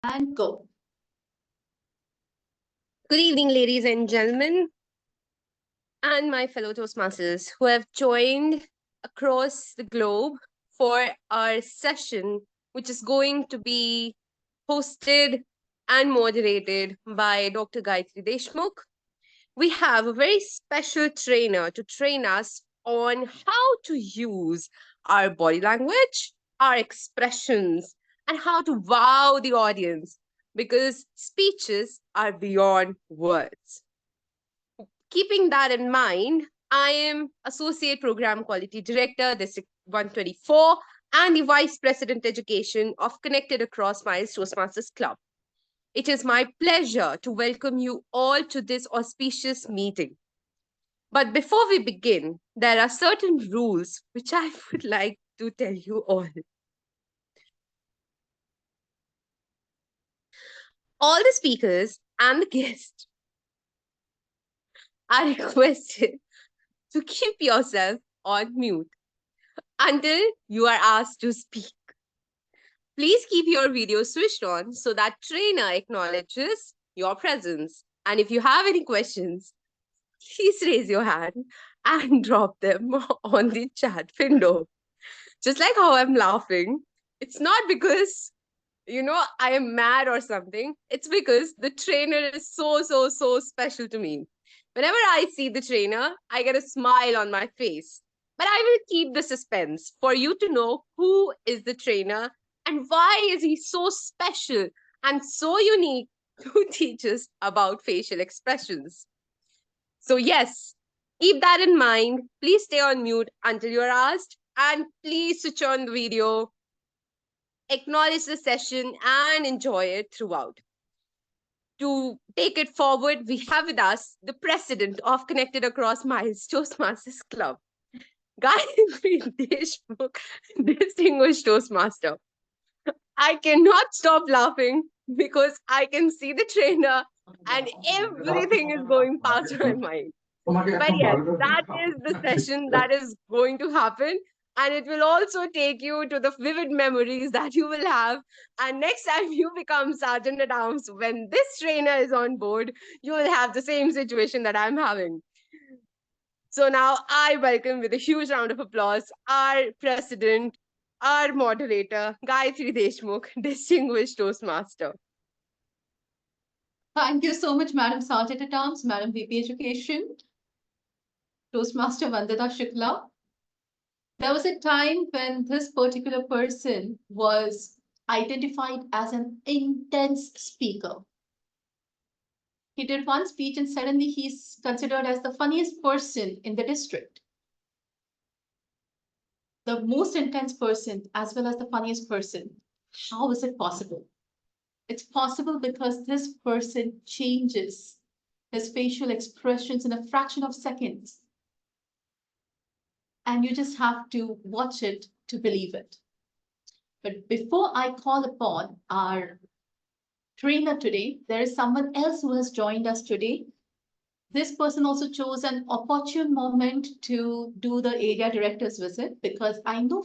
And go. Good evening, ladies and gentlemen, and my fellow Toastmasters who have joined across the globe for our session, which is going to be hosted and moderated by Dr. Gayatri Deshmukh. We have a very special trainer to train us on how to use our body language, our expressions, and how to wow the audience because speeches are beyond words. Keeping that in mind, I am Associate Program Quality Director, District 124, and the Vice President Education of Connected Across Miles Toastmasters Club. It is my pleasure to welcome you all to this auspicious meeting. But before we begin, there are certain rules which I would like to tell you all. All the speakers and the guests are requested to keep yourself on mute until you are asked to speak. Please keep your video switched on so that trainer acknowledges your presence. And if you have any questions, please raise your hand and drop them on the chat window. Just like how I'm laughing, it's not because, I am mad or something. It's because the trainer is so special to me. Whenever I see the trainer, I get a smile on my face. But I will keep the suspense for you to know who is the trainer and why is he so special and so unique to teach us about facial expressions. So yes, keep that in mind. Please stay on mute until you're asked and please switch on the video, acknowledge the session and enjoy it throughout. To take it forward, we have with us the president of Connected Across Miles Toastmasters Club, Gayatri Deshmukh, Distinguished Toastmaster. I cannot stop laughing because I can see the trainer and everything is going past my mind. But yes, that is the session that is going to happen. And it will also take you to the vivid memories that you will have. And next time you become Sergeant at Arms, when this trainer is on board, you will have the same situation that I'm having. So now I welcome with a huge round of applause our president, our moderator, Gayatri Deshmukh, Distinguished Toastmaster. Thank you so much, Madam Sergeant at Arms, Madam VP Education, Toastmaster Vandita Shukla. There was a time when this particular person was identified as an intense speaker. He did one speech and suddenly he's considered as the funniest person in the district. The most intense person as well as the funniest person. How is it possible? It's possible because this person changes his facial expressions in a fraction of seconds. And you just have to watch it to believe it. But before I call upon our trainer today, there is someone else who has joined us today. This person also chose an opportune moment to do the area director's visit because I know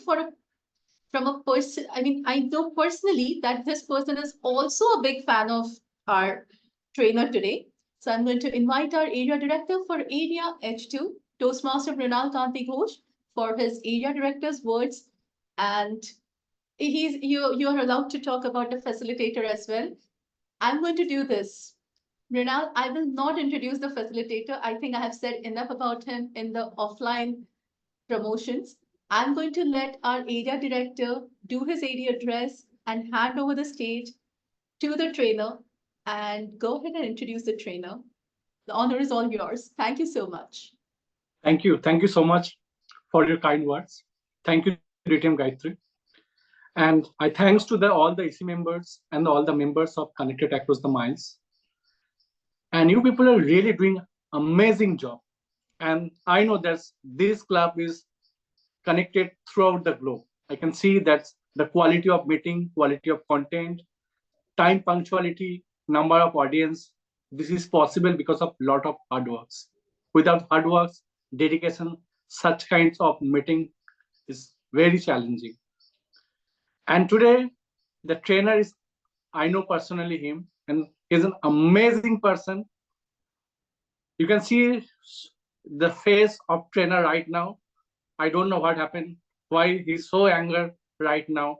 I know personally that this person is also a big fan of our trainer today. So I'm going to invite our area director for area H2, Toastmaster Mrinal Kanti Ghosh, for his area director's words. And you are allowed to talk about the facilitator as well. I'm going to do this. Mrinal, I will not introduce the facilitator. I think I have said enough about him in the offline promotions. I'm going to let our area director do his area address and hand over the stage to the trainer and go ahead and introduce the trainer. The honor is all yours. Thank you so much. Thank you. Thank you so much for your kind words. Thank you, DTM Gayatri. And I thanks to all the EC members and all the members of Connected Across the Miles. And you people are really doing amazing job. And I know that this club is connected throughout the globe. I can see that the quality of meeting, quality of content, time punctuality, number of audience, this is possible because of lot of hard works. Without hard works, dedication, such kinds of meeting is very challenging. And today, the trainer is I know personally him, and he's an amazing person. You can see the face of trainer right now. I don't know what happened, why he's so angry right now,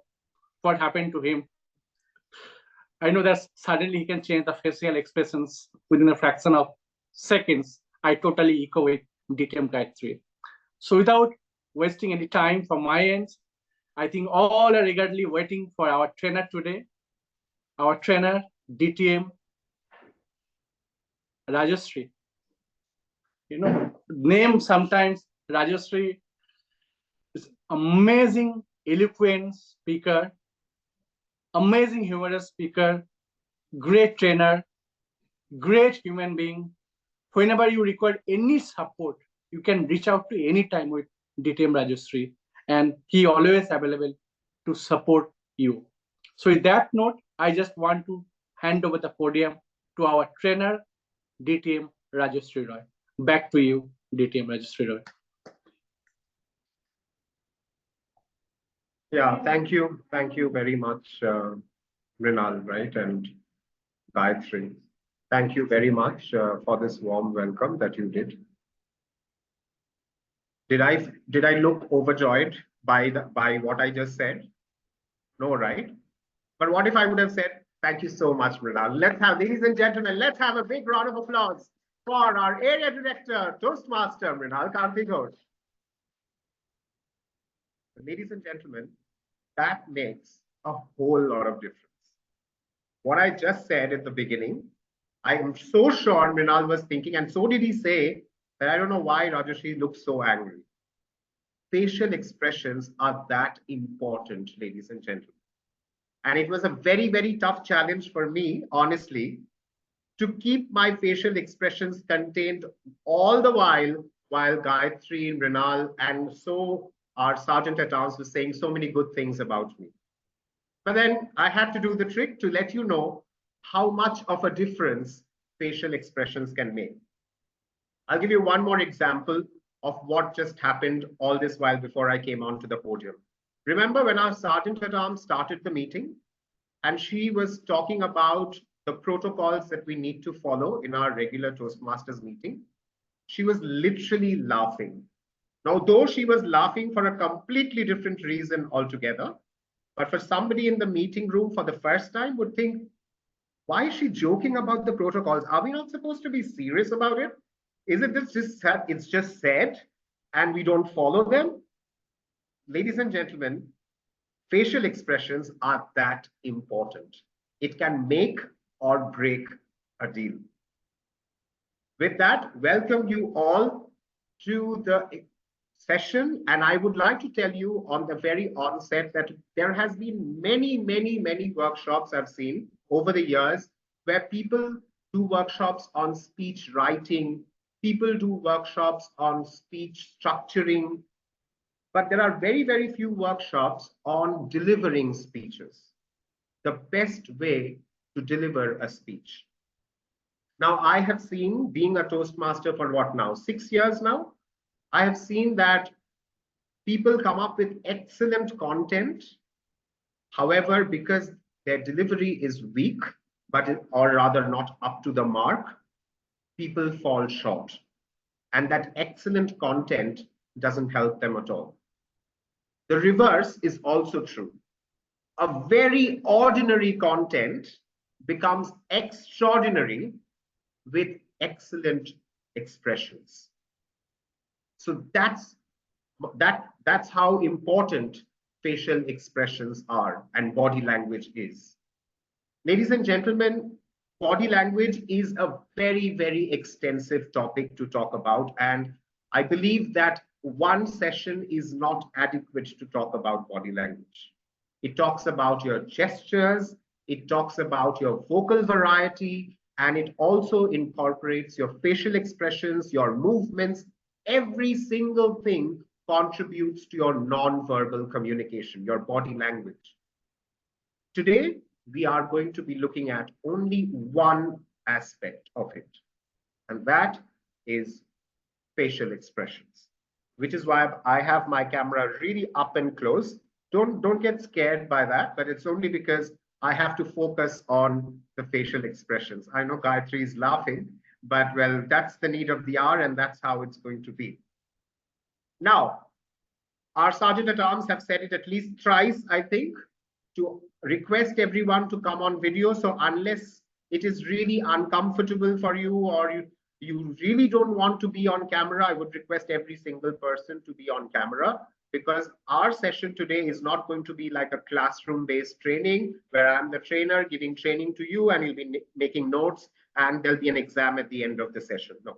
what happened to him. I know that suddenly he can change the facial expressions within a fraction of seconds. I totally echo with DTM Guide 3. So without wasting any time from my end, I think all are eagerly waiting for our trainer today, our trainer, DTM, Rajarshi. Name sometimes Rajarshi is amazing, eloquent speaker, amazing humorous speaker, great trainer, great human being. Whenever you require any support, you can reach out to any time with DTM Rajarshi, and he always available to support you. So with that note, I just want to hand over the podium to our trainer, DTM Rajarshi Roy. Back to you, DTM Rajarshi Roy. Yeah, thank you. Thank you very much, Mrinal, right? And Gayatri. Thank you very much for this warm welcome that you did. Did I look overjoyed by what I just said? No, right? But what if I would have said, thank you so much, Mrinal. Ladies and gentlemen, let's have a big round of applause for our area director, Toastmaster, Mrinal Kanti Ghosh. Ladies and gentlemen, that makes a whole lot of difference. What I just said at the beginning, I am so sure Mrinal was thinking, and so did he say, that I don't know why Rajarshi looks so angry. Facial expressions are that important, ladies and gentlemen. And it was a very, very tough challenge for me, honestly, to keep my facial expressions contained all the while Gayatri, Mrinal, and so our Sergeant at Arms was saying so many good things about me. But then I had to do the trick to let you know how much of a difference facial expressions can make. I'll give you one more example of what just happened all this while before I came onto the podium. Remember when our Sergeant at Arms started the meeting and she was talking about the protocols that we need to follow in our regular Toastmasters meeting? She was literally laughing. Now, though she was laughing for a completely different reason altogether, but for somebody in the meeting room for the first time would think, why is she joking about the protocols? Are we not supposed to be serious about it? Is it it's just said and we don't follow them? Ladies and gentlemen, facial expressions are that important. It can make or break a deal. With that, welcome you all to the session. And I would like to tell you on the very onset that there has been many, many, many workshops I've seen over the years where people do workshops on speech writing, people do workshops on speech structuring, but there are very, very few workshops on delivering speeches, the best way to deliver a speech. Now, I have seen, being a Toastmaster for what now, 6 years now, I have seen that people come up with excellent content. However, because their delivery is weak, or rather not up to the mark, people fall short. And that excellent content doesn't help them at all. The reverse is also true. A very ordinary content becomes extraordinary with excellent expressions. So that's how important facial expressions are and body language is. Ladies and gentlemen, body language is a very, very extensive topic to talk about. And I believe that one session is not adequate to talk about body language. It talks about your gestures, it talks about your vocal variety, and it also incorporates your facial expressions, your movements. Every single thing contributes to your non-verbal communication, your body language. Today, we are going to be looking at only one aspect of it, and that is facial expressions, which is why I have my camera really up and close. Don't get scared by that, but it's only because I have to focus on the facial expressions. I know Gayatri is laughing, but well, that's the need of the hour, and that's how it's going to be. Now, our Sergeant at Arms have said it at least thrice, I think, to request everyone to come on video. So unless it is really uncomfortable for you, or you really don't want to be on camera, I would request every single person to be on camera, because our session today is not going to be like a classroom-based training where I'm the trainer giving training to you and you'll be making notes and there'll be an exam at the end of the session. No,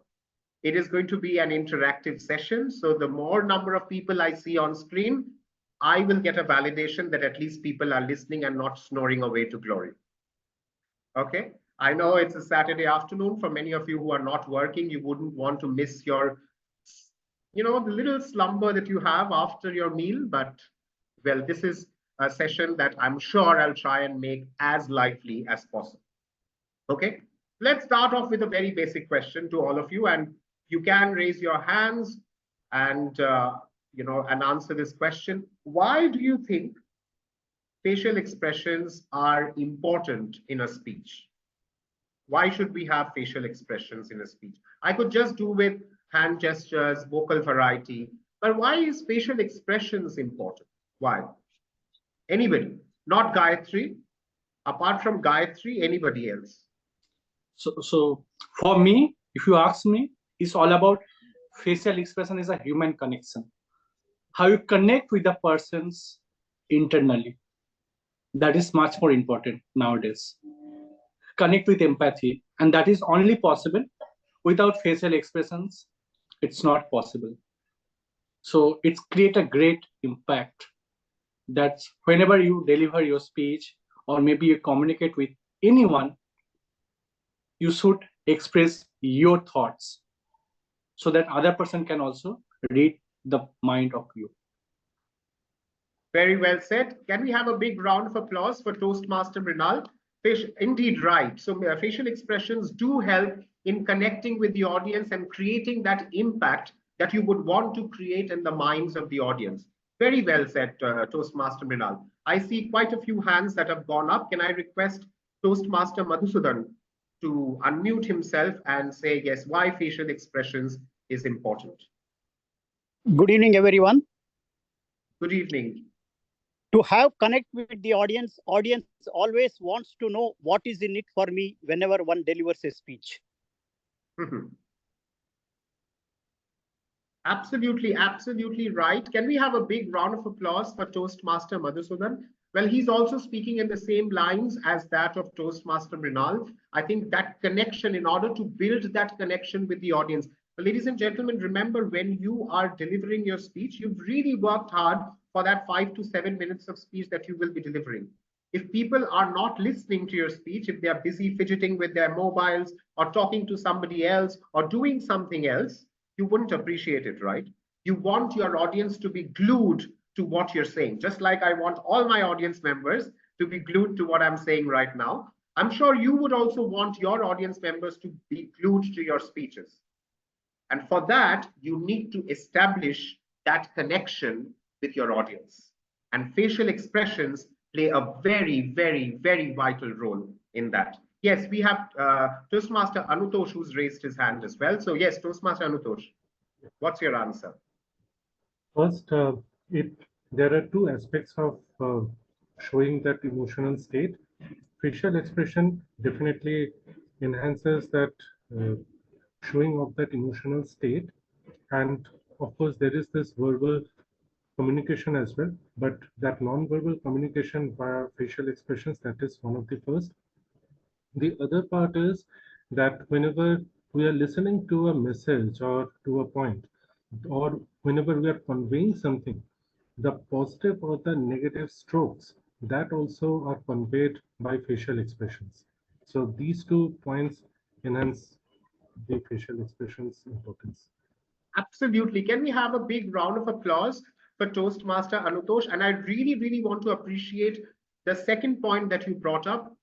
it is going to be an interactive session. So the more number of people I see on screen, I will get a validation that at least people are listening and not snoring away to glory. Okay, I know it's a Saturday afternoon. For many of you who are not working, you wouldn't want to miss your, the little slumber that you have after your meal. But well, this is a session that I'm sure I'll try and make as lively as possible. Okay, let's start off with a very basic question to all of you, and you can raise your hands and and answer this question. Why do you think facial expressions are important in a speech? Why should we have facial expressions in a speech? I could just do with hand gestures, vocal variety, but why is facial expressions important? Why? Anybody? Not Gayatri. Apart from Gayatri, anybody else? So for me, if you ask me, it's all about facial expression is a human connection. How you connect with the persons internally. That is much more important nowadays. Connect with empathy, and that is only possible without facial expressions. It's not possible. So it's create a great impact. That's whenever you deliver your speech or maybe you communicate with anyone, you should express your thoughts so that other person can also read the mind of you. Very well said. Can we have a big round of applause for Toastmaster Mrinal? Indeed, right. So facial expressions do help in connecting with the audience and creating that impact that you would want to create in the minds of the audience. Very well said, Toastmaster Mrinal. I see quite a few hands that have gone up. Can I request Toastmaster Madhusudan to unmute himself and say, yes, why facial expressions is important? Good evening, everyone. Good evening. To have connect with the audience always wants to know what is in it for me whenever one delivers a speech. Absolutely, absolutely right. Can we have a big round of applause for Toastmaster Madhusudan? Well, he's also speaking in the same lines as that of Toastmaster Mrinal. I think that connection, in order to build that connection with the audience. Ladies and gentlemen, remember, when you are delivering your speech, you've really worked hard for that 5 to 7 minutes of speech that you will be delivering. If people are not listening to your speech, if they are busy fidgeting with their mobiles or talking to somebody else or doing something else, you wouldn't appreciate it, right? You want your audience to be glued to what you're saying, just like I want all my audience members to be glued to what I'm saying right now. I'm sure you would also want your audience members to be glued to your speeches. And for that, you need to establish that connection with your audience. And facial expressions play a very, very, very vital role in that. Yes, we have Toastmaster Anutosh who's raised his hand as well. So yes, Toastmaster Anutosh, what's your answer? First, there are two aspects of showing that emotional state. Facial expression definitely enhances that showing of that emotional state, and of course there is this verbal communication as well, but that non-verbal communication via facial expressions, that is one of the first. The other part is that whenever we are listening to a message or to a point, or whenever we are conveying something, the positive or the negative strokes that also are conveyed by facial expressions. So these 2 points enhance the facial expressions importance. Absolutely. Can we have a big round of applause for Toastmaster Anutosh? And I really, really want to appreciate the second point that you brought up.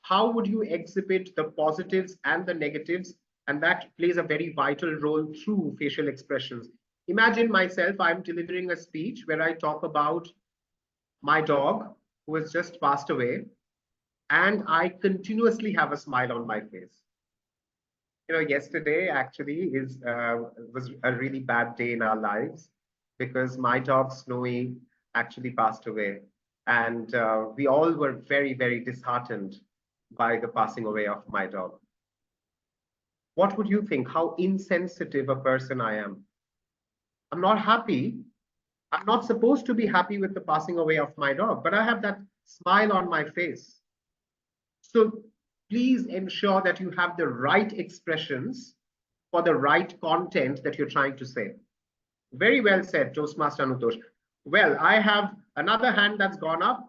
How would you exhibit the positives and the negatives? And that plays a very vital role through facial expressions. Imagine myself, I'm delivering a speech where I talk about my dog who has just passed away. and I continuously have a smile on my face. You know, yesterday actually was a really bad day in our lives because my dog Snowy actually passed away, and we all were very, very disheartened by the passing away of my dog. What would you think? How insensitive a person I am? I'm not happy. I'm not supposed to be happy with the passing away of my dog, but I have that smile on my face. So please ensure that you have the right expressions for the right content that you're trying to say. Very well said, Toastmaster Anutosh. Well, I have another hand that's gone up.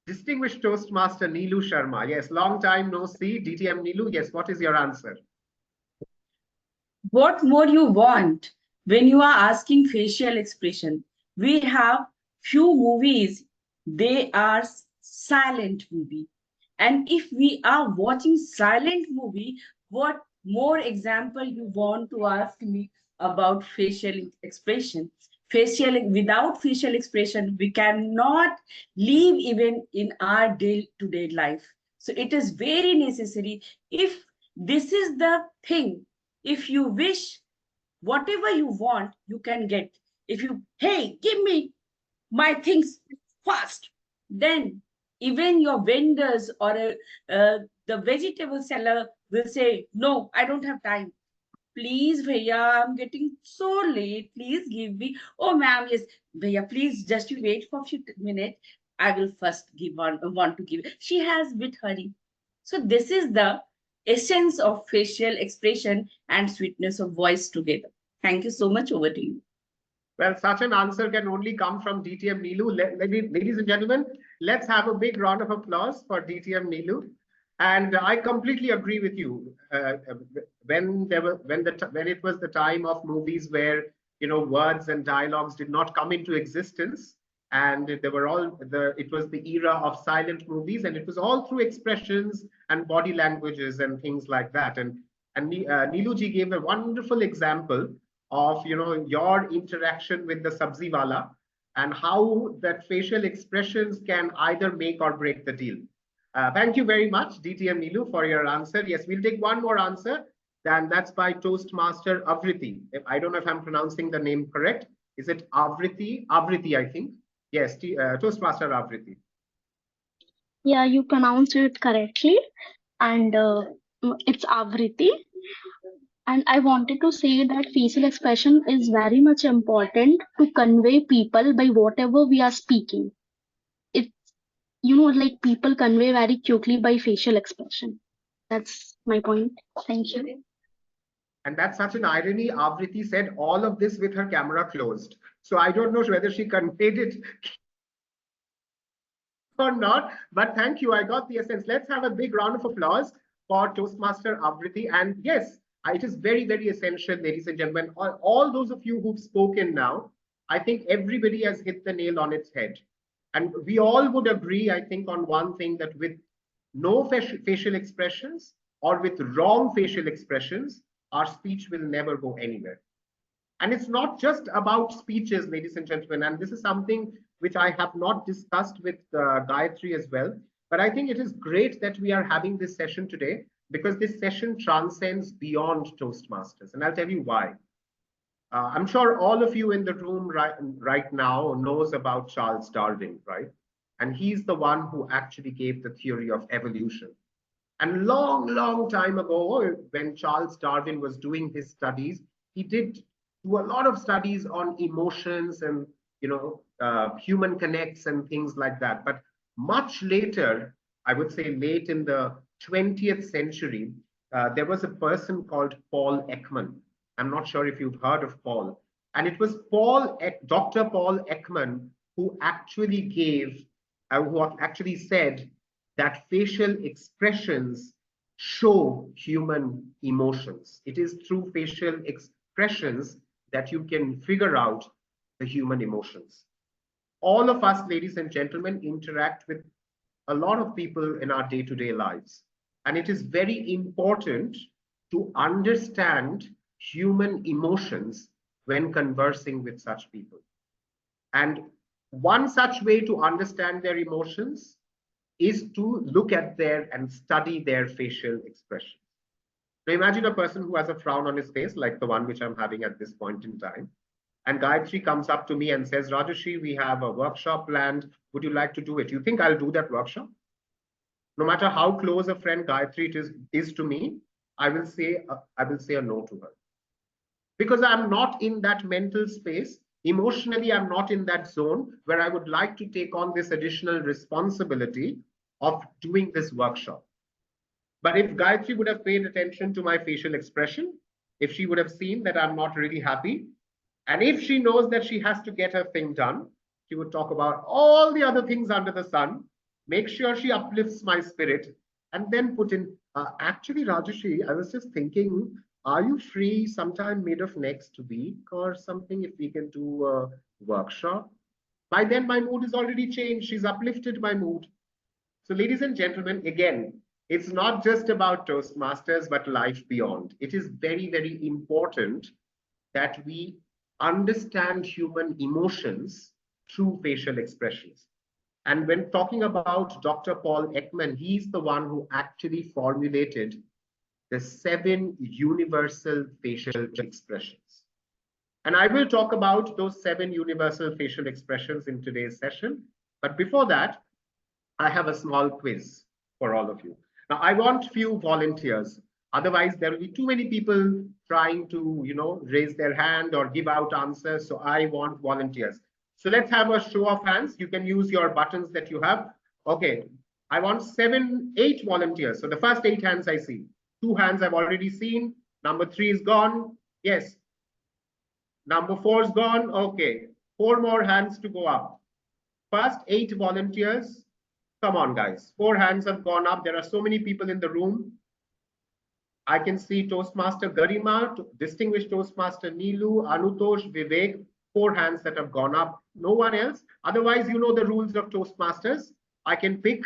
Distinguished Toastmaster Neelu Sharma. Yes, long time no see. DTM Neelu, yes, what is your answer? What more you want when you are asking facial expression? We have few movies, they are silent movie. And if we are watching silent movie, what more example you want to ask me about facial expression? Without facial expression, we cannot live even in our day-to-day life. So it is very necessary. If this is the thing, if you wish whatever you want, you can get. If you, hey, give me my things fast, then even your vendors or the vegetable seller will say, no, I don't have time. Please, Bhaiya, I'm getting so late. Please give me. Oh, ma'am, yes. Bhaiya, please just you wait for a few minutes. I will first want to give. She has bit hurry. So this is the essence of facial expression and sweetness of voice together. Thank you so much. Over to you. Well, such an answer can only come from DTM Neelu. Ladies and gentlemen, let's have a big round of applause for DTM Neelu. And I completely agree with you. When it was the time of movies where words and dialogues did not come into existence, and it was the era of silent movies, and it was all through expressions and body languages and things like that. And Neeluji gave a wonderful example of your interaction with the sabzi wala and how that facial expressions can either make or break the deal. Thank you very much, DTM Neelu, for your answer. Yes, we'll take one more answer, and that's by Toastmaster Avriti. I don't know if I'm pronouncing the name correct. Is it Avriti? Avriti, I think. Yes, Toastmaster Avriti. Yeah, you pronounced it correctly, and it's Avriti. And I wanted to say that facial expression is very much important to convey people by whatever we are speaking. It's, like people convey very quickly by facial expression. That's my point. Thank you. And that's such an irony. Avriti said all of this with her camera closed. So I don't know whether she conveyed it or not, but thank you. I got the essence. Let's have a big round of applause for Toastmaster Avriti. And yes, it is very, very essential, ladies and gentlemen. All those of you who've spoken now, I think everybody has hit the nail on its head. And we all would agree, I think, on one thing, that with no facial expressions or with wrong facial expressions, our speech will never go anywhere. And it's not just about speeches, ladies and gentlemen. And this is something which I have not discussed with Gayatri as well. But I think it is great that we are having this session today, because this session transcends beyond Toastmasters. And I'll tell you why. I'm sure all of you in the room right now knows about Charles Darwin, right? And he's the one who actually gave the theory of evolution. And long time ago, when Charles Darwin was doing his studies, he did do a lot of studies on emotions and human connects and things like that. But much later, I would say late in the 20th century, there was a person called Paul Ekman. I'm not sure if you've heard of Paul. And it was Dr. Paul Ekman who actually said that facial expressions show human emotions. It is through facial expressions that you can figure out the human emotions. All of us, ladies and gentlemen, interact with a lot of people in our day-to-day lives. And it is very important to understand human emotions when conversing with such people. And one such way to understand their emotions is to look at their and study their facial expressions. Now imagine a person who has a frown on his face, like the one which I'm having at this point in time. And Gayatri comes up to me and says, Rajarshi, we have a workshop planned. Would you like to do it? You think I'll do that workshop? No matter how close a friend Gayatri is to me, I will say a no to her. Because I'm not in that mental space. Emotionally, I'm not in that zone where I would like to take on this additional responsibility of doing this workshop. But if Gayatri would have paid attention to my facial expression, if she would have seen that I'm not really happy, and if she knows that she has to get her thing done, she would talk about all the other things under the sun, make sure she uplifts my spirit, and then put in, actually, Rajarshi, I was just thinking, are you free sometime mid of next week or something if we can do a workshop? By then, my mood is already changed. She's uplifted my mood. So, ladies and gentlemen, again, it's not just about Toastmasters, but life beyond. It is very, very important that we understand human emotions through facial expressions. And when talking about Dr. Paul Ekman, he's the one who actually formulated the 7 universal facial expressions. And I will talk about those 7 universal facial expressions in today's session. But before that, I have a small quiz for all of you. Now, I want few volunteers. Otherwise, there will be too many people trying to, raise their hand or give out answers. So I want volunteers. So let's have a show of hands. You can use your buttons that you have. Okay, I want 8 volunteers. So the first 8 hands I see. 2 hands I've already seen. Number 3 is gone. Yes. Number 4 is gone. Okay. 4 more hands to go up. First 8 volunteers. Come on, guys. 4 hands have gone up. There are so many people in the room. I can see Toastmaster Garima, Distinguished Toastmaster Neelu, Anutosh, Vivek. 4 hands that have gone up. No one else. Otherwise, you know the rules of Toastmasters. I can pick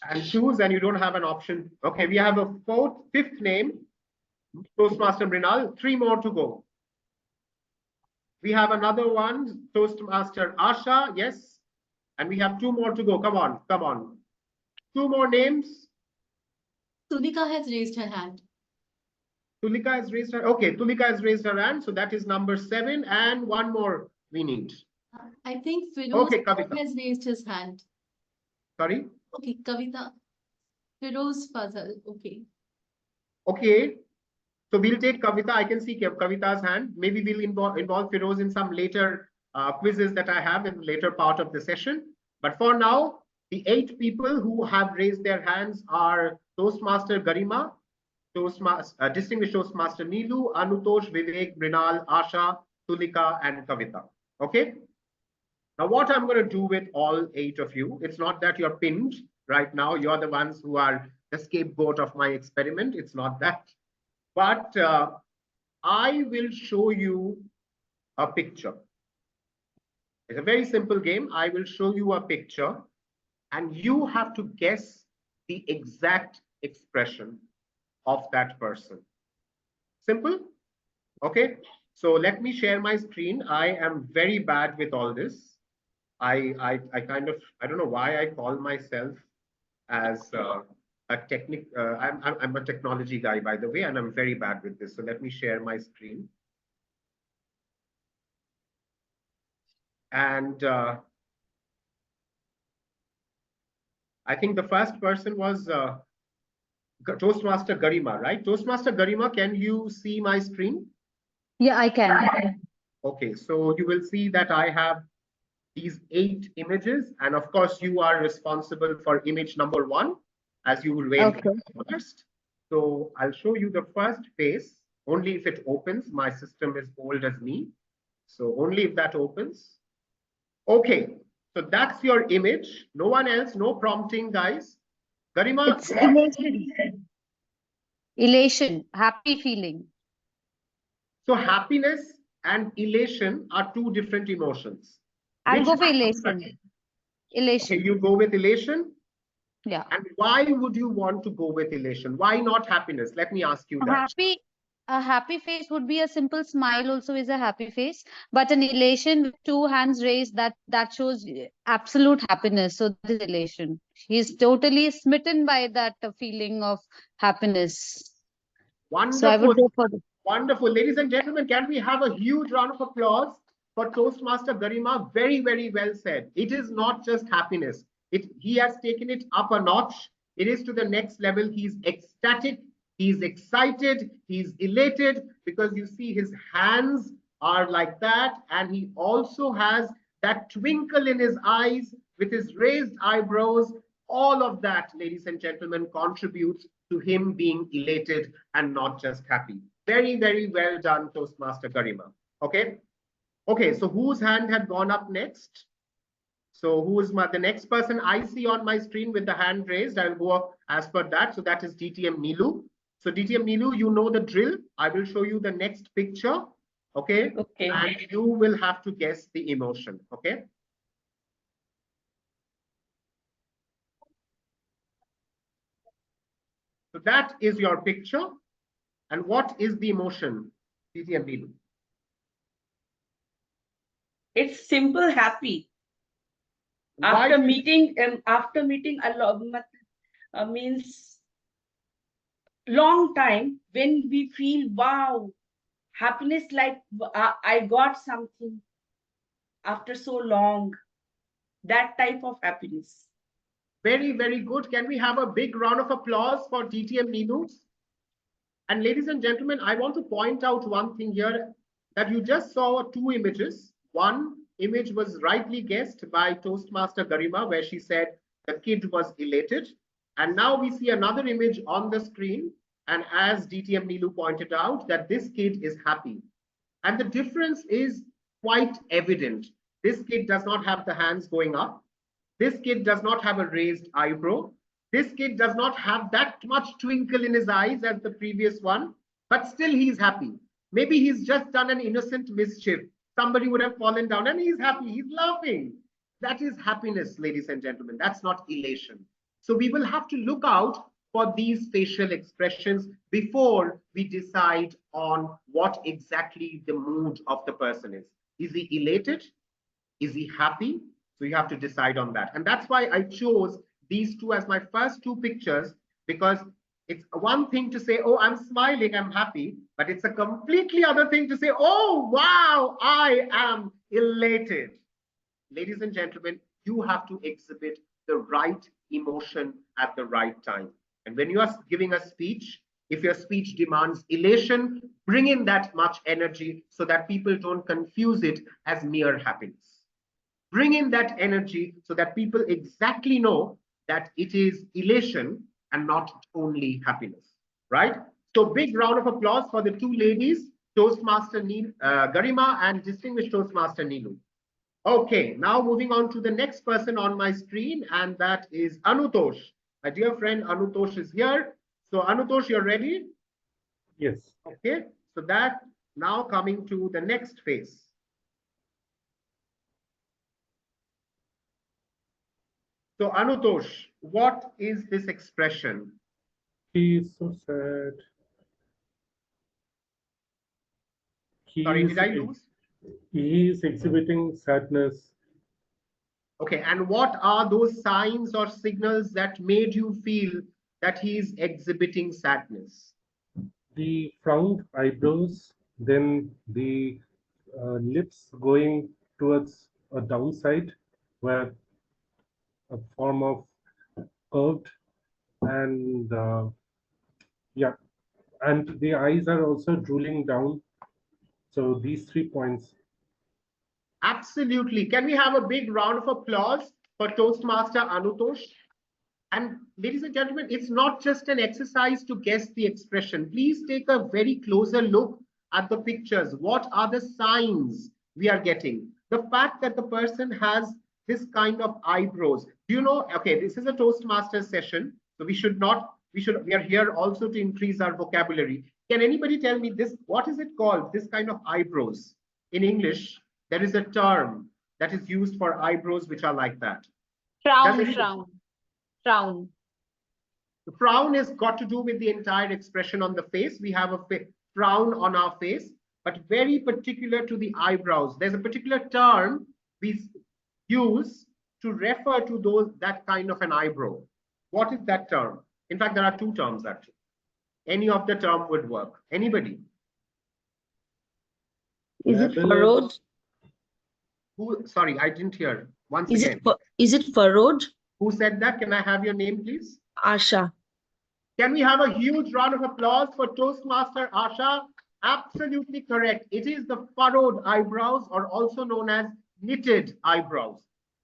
and choose, and you don't have an option. Okay, we have a 5th name, Toastmaster Mrinal. 3 more to go. We have another one, Toastmaster Asha. Yes. And we have 2 more to go. Come on, come on. 2 more names. Tulika has raised her hand. Tulika has raised her. Okay, Tulika has raised her hand. So that is number 7. And 1 more we need. I think Firoz Okay, Kavita has raised his hand. Sorry? Okay, Kavita. Firoz Fazal. Okay. Okay. So we'll take Kavita. I can see Kavita's hand. Maybe we'll involve Firoz in some later quizzes that I have in the later part of the session. But for now, the 8 people who have raised their hands are Toastmaster Garima, Distinguished Toastmaster Neelu, Anutosh, Vivek, Mrinal, Asha, Tulika, and Kavita. Okay? Now, what I'm going to do with all 8 of you, it's not that you're pinned right now. You're the ones who are the scapegoat of my experiment. It's not that. But I will show you a picture. It's a very simple game. I will show you a picture and you have to guess the exact expression of that person. Simple? Okay. So let me share my screen. I am very bad with all this. I don't know why I call myself as I'm a technology guy, by the way, and I'm very bad with this. So let me share my screen. And I think the first person was Toastmaster Garima, right? Toastmaster Garima, can you see my screen? Yeah, I can. Okay, so you will see that I have these 8 images. And of course, you are responsible for image number 1, as you will wait first. So I'll show you the first face. Only if it opens. My system is old as me. So only if that opens. Okay, so that's your image. No one else, no prompting, guys. Garima. It's elation. Elation, happy feeling. So happiness and elation are 2 different emotions. I'll go for elation. Elation. Okay, you go with elation? Yeah. And why would you want to go with elation? Why not happiness? Let me ask you that. A happy face would be a simple smile also is a happy face, but an elation with two hands raised, that shows absolute happiness. So that is elation. He's totally smitten by that feeling of happiness. So I would Wonderful. go for the Wonderful. Ladies and gentlemen, can we have a huge round of applause for Toastmaster Garima? Very, very well said. It is not just happiness. He has taken it up a notch. It is to the next level. He's ecstatic. He's excited. He's elated because you see his hands are like that. And he also has that twinkle in his eyes with his raised eyebrows. All of that, ladies and gentlemen, contributes to him being elated and not just happy. Very, very well done, Toastmaster Garima. Okay. Okay. So whose hand had gone up next? So who is the next person I see on my screen with the hand raised? I'll go as per that. So that is DTM Nilu. So DTM Nilu, you know the drill. I will show you the next picture. Okay. Okay. And you will have to guess the emotion. Okay. So that is your picture. And what is the emotion, DTM Nilu? It's simple happy. Why After meeting a lot, means long time, when we feel wow, happiness, like I got something after so long, that type of happiness. Very, very good. Can we have a big round of applause for DTM Nilu? And ladies and gentlemen, I want to point out one thing here, that you just saw two images. One image was rightly guessed by Toastmaster Garima, where she said the kid was elated. And now we see another image on the screen. And as DTM Nilu pointed out, that this kid is happy. And the difference is quite evident. This kid does not have the hands going up. This kid does not have a raised eyebrow. This kid does not have that much twinkle in his eyes as the previous one, but still he's happy. Maybe he's just done an innocent mischief. Somebody would have fallen down and he's happy. He's laughing. That is happiness, ladies and gentlemen. That's not elation. So we will have to look out for these facial expressions before we decide on what exactly the mood of the person is. Is he elated? Is he happy? So you have to decide on that. And that's why I chose these two as my first two pictures, because it's one thing to say, oh, I'm smiling, I'm happy, but it's a completely other thing to say, oh, wow, I am elated. Ladies and gentlemen, you have to exhibit the right emotion at the right time. And when you are giving a speech, if your speech demands elation, bring in that much energy so that people don't confuse it as mere happiness. Bring in that energy so that people exactly know that it is elation and not only happiness, right? So big round of applause for the two ladies, Toastmaster Garima and Distinguished Toastmaster Nilu. Okay, now moving on to the next person on my screen, and that is Anutosh. My dear friend Anutosh is here. So Anutosh, you're ready? Yes. Okay, so that now coming to the next phase. So Anutosh, what is this expression? He is so sad. Sorry, did I lose? He is exhibiting sadness. Okay, and what are those signs or signals that made you feel that he is exhibiting sadness? The frowned eyebrows, then the lips going towards a downside, where a form of curved, and yeah, and the eyes are also drooling down. So these 3 points. Absolutely. Can we have a big round of applause for Toastmaster Anutosh? And ladies and gentlemen, it's not just an exercise to guess the expression. Please take a very closer look at the pictures. What are the signs we are getting? The fact that the person has this kind of eyebrows. Do you know, okay, this is a Toastmasters session, so we are here also to increase our vocabulary. Can anybody tell me this, what is it called, this kind of eyebrows? In English, there is a term that is used for eyebrows which are like that. frown. The frown has got to do with the entire expression on the face. We have a frown on our face, but very particular to the eyebrows. There's a particular term we use to refer to that kind of an eyebrow. What is that term? In fact, there are two terms actually. Any of the term would work. Anybody? Is it furrowed? Who? Sorry, I didn't hear. Once Is again. Is it furrowed? Who said that? Can I have your name, please? Asha. Can we have a huge round of applause for Toastmaster Asha? Absolutely correct. It is the furrowed eyebrows, or also known as knitted eyebrows.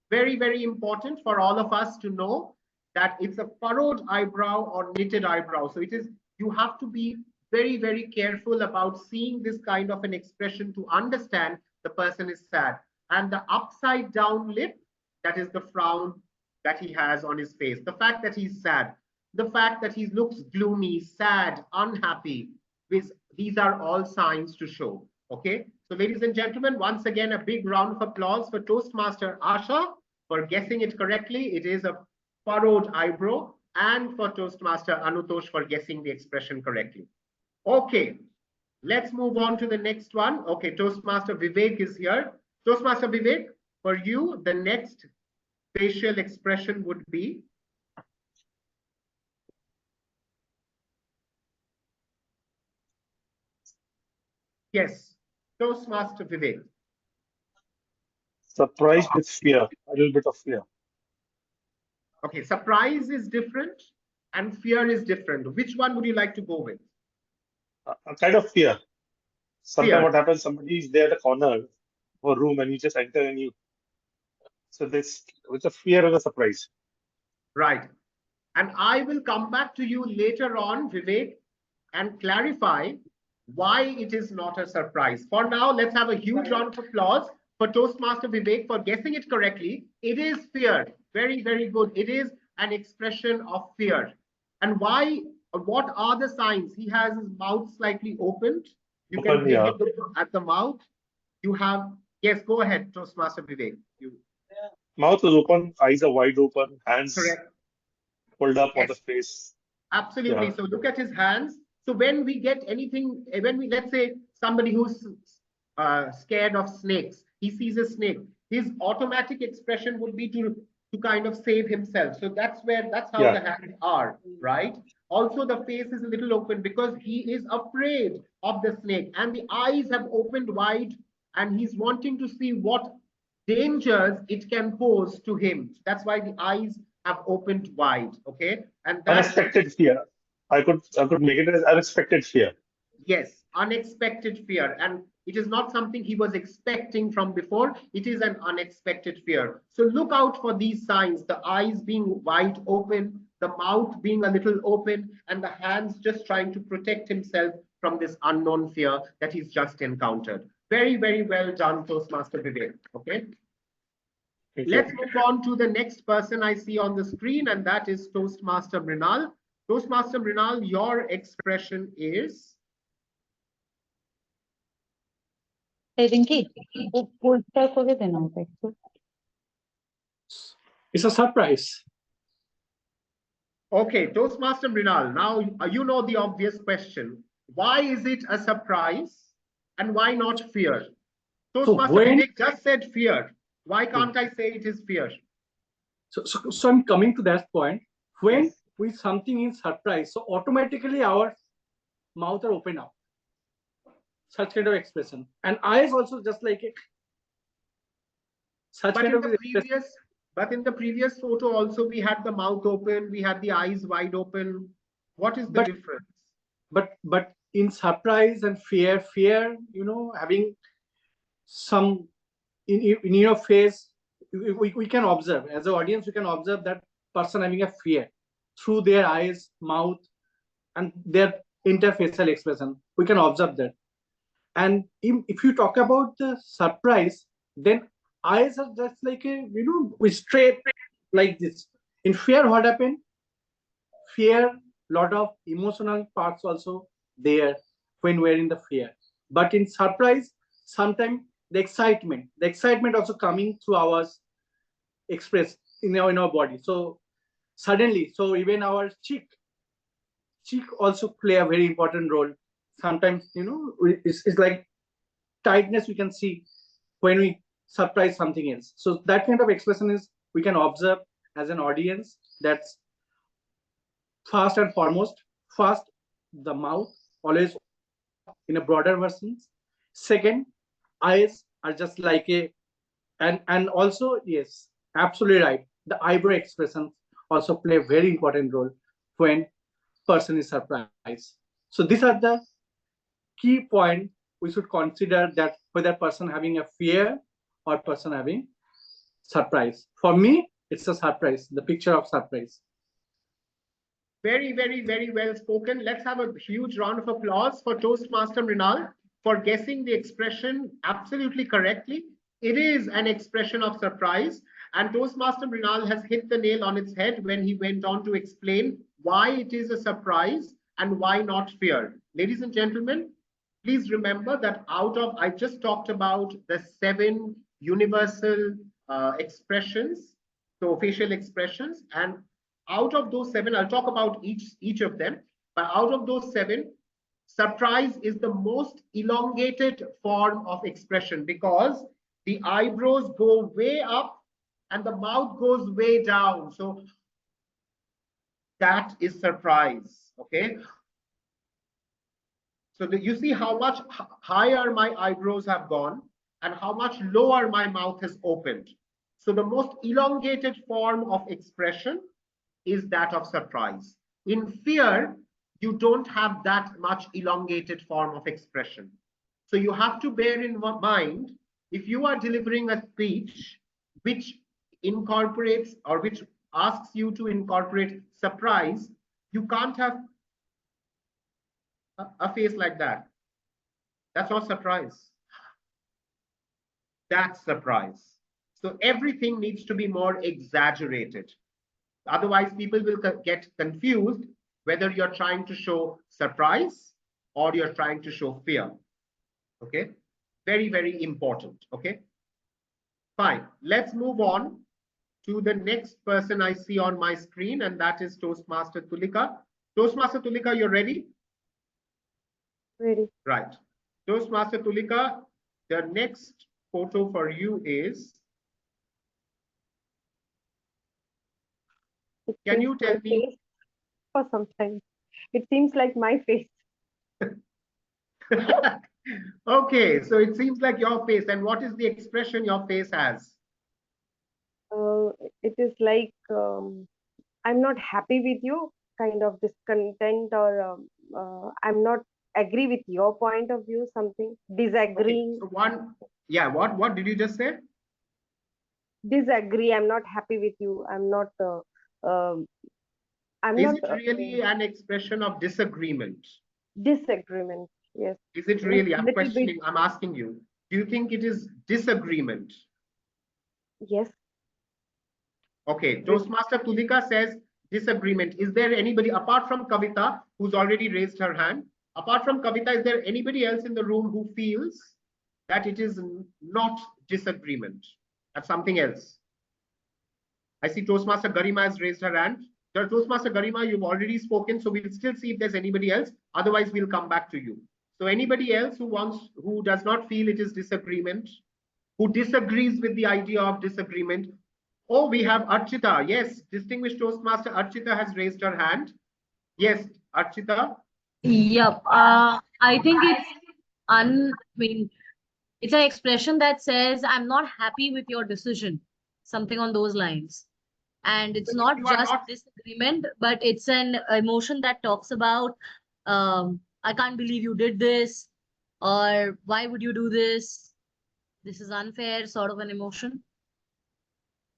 Very, very important for all of us to know that it's a furrowed eyebrow or knitted eyebrow. So it is, you have to be very, very careful about seeing this kind of an expression to understand the person is sad. And the upside down lip, that is the frown that he has on his face. The fact that he's sad, the fact that he looks gloomy, sad, unhappy, these are all signs to show. Okay, so ladies and gentlemen, once again, a big round of applause for Toastmaster Asha for guessing it correctly. It is a furrowed eyebrow, and for Toastmaster Anutosh for guessing the expression correctly. Okay, let's move on to the next one. Okay, Toastmaster Vivek is here. Toastmaster Vivek, for you, the next facial expression would be? Yes, Toastmaster Vivek. Surprised with fear, a little bit of fear. Okay, surprise is different and fear is different. Which one would you like to go with? A kind of fear. Sometimes Fear. what happens, somebody is there at the corner of a room and you just enter and you. So this, it's a fear and a surprise. Right. And I will come back to you later on, Vivek, and clarify why it is not a surprise. For now, let's have a huge round of applause for Toastmaster Vivek for guessing it correctly. It is fear. Very, very good. It is an expression of fear. And why? What are the signs? He has his mouth slightly opened. You can take a look at the mouth. You have, yes, go ahead, Toastmaster Vivek. Mouth is open, eyes are wide open, hands Correct. pulled up on the face. Absolutely. Yeah. So look at his hands. So when we get anything, when we, let's say somebody who's scared of snakes, he sees a snake, his automatic expression would be to kind of save himself. So that's how the hands are, right? Also, the face is a little open because he is afraid of the snake, and the eyes have opened wide, and he's wanting to see what dangers it can pose to him. That's why the eyes have opened wide. Okay, and that's unexpected fear. I could make it as unexpected fear. Yes, unexpected fear. And it is not something he was expecting from before. It is an unexpected fear. So look out for these signs, the eyes being wide open, the mouth being a little open, and the hands just trying to protect himself from this unknown fear that he's just encountered. Very, very well done, Toastmaster Vivek. Okay. Let's move on to the next person I see on the screen, and that is Toastmaster Mrinal. Toastmaster Mrinal, your expression is? It's a surprise. Okay, Toastmaster Mrinal, now you know the obvious question. Why is it a surprise and why not fear? Toastmaster Vivek just said fear. Why can't I say it is fear? So I'm coming to that point. When with something in surprise, so automatically our mouth are open up. Such kind of expression. And eyes also just like it. But in the previous photo also we had the mouth open, we had the eyes wide open. What is the difference? But in surprise and fear, you know, having some in your face, we can observe as an audience, we can observe that person having a fear through their eyes, mouth, and their interfacial expression. We can observe that. And if you talk about the surprise, then eyes are just like a, you know, we straight like this. In fear, what happened? Fear, lot of emotional parts also there when we're in the fear. But in surprise, sometimes the excitement also coming through our express in our body. So suddenly, so even our cheek also play a very important role sometimes, it's like tightness we can see when we surprise something else. So that kind of expression is we can observe as an audience. That's first and foremost. First, the mouth always in a broader versions. Second, eyes are just like a, and also, yes, absolutely right, the eyebrow expressions also play a very important role when person is surprised. So these are the key point we should consider, that whether person having a fear or person having surprise. For me, it's a surprise, the picture of surprise. Very, very, very well spoken. Let's have a huge round of applause for Toastmaster Mrinal for guessing the expression absolutely correctly. It is an expression of surprise, and Toastmaster Mrinal has hit the nail on its head when he went on to explain why it is a surprise and why not fear. Ladies and gentlemen, please remember that I just talked about the 7 universal expressions, so facial expressions, and out of those 7, I'll talk about each of them, but out of those 7, surprise is the most elongated form of expression because the eyebrows go way up and the mouth goes way down. So that is surprise, okay? So you see how much higher my eyebrows have gone and how much lower my mouth has opened. So the most elongated form of expression is that of surprise. In fear, you don't have that much elongated form of expression. So you have to bear in mind, if you are delivering a speech which incorporates or which asks you to incorporate surprise, you can't have a face like that. That's not surprise. That's surprise. So everything needs to be more exaggerated. Otherwise, people will get confused whether you're trying to show surprise or you're trying to show fear. Okay, very, very important. Okay, fine. Let's move on to the next person I see on my screen, and that is Toastmaster Tulika. Toastmaster Tulika, you're ready? Ready. Right. Toastmaster Tulika, the next photo for you is, can you tell me? For some time, it seems like my face. Okay, so it seems like your face. And what is the expression your face has? It is like I'm not happy with you, kind of discontent, or I'm not agree with your point of view, something disagreeing. Okay, so what did you just say? Disagree. I'm not happy with you. I'm not. Is it really an expression of disagreement? Disagreement. Yes. Is it really? I'm questioning. I'm asking you. Do you think it is disagreement? Yes. Okay. Toastmaster Tulika says disagreement. Is there anybody apart from Kavita who's already raised her hand? Apart from Kavita, is there anybody else in the room who feels that it is not disagreement? That's something else. I see Toastmaster Garima has raised her hand. Toastmaster Garima, you've already spoken, so we'll still see if there's anybody else. Otherwise, we'll come back to you. So anybody else who does not feel it is disagreement, who disagrees with the idea of disagreement? Oh, we have Archita. Yes, Distinguished Toastmaster Archita has raised her hand. Yes, Archita. Yep. I think it's an expression that says, I'm not happy with your decision, something on those lines. And it's not just disagreement, but it's an emotion that talks about, I can't believe you did this, or why would you do this? This is unfair, sort of an emotion.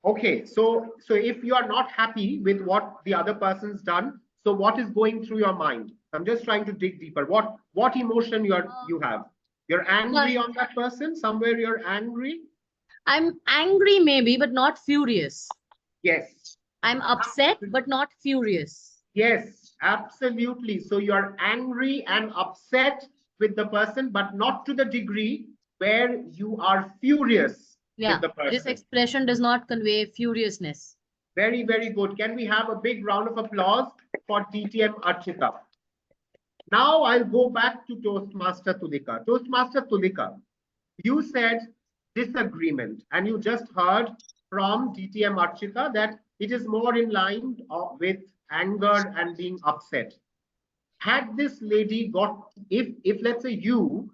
Okay, so if you are not happy with what the other person's done, so what is going through your mind? I'm just trying to dig deeper. What emotion you have? You're angry on that person? Somewhere you're angry? I'm angry maybe, but not furious. Yes. I'm upset, but not furious. Yes, absolutely. So you're angry and upset with the person, but not to the degree where you are furious with the person. This expression does not convey furiousness. Very, very good. Can we have a big round of applause for DTM Archita? Now I'll go back to Toastmaster Tulika. Toastmaster Tulika, you said disagreement, and you just heard from DTM Archita that it is more in line with anger and being upset. Had this lady got, if let's say you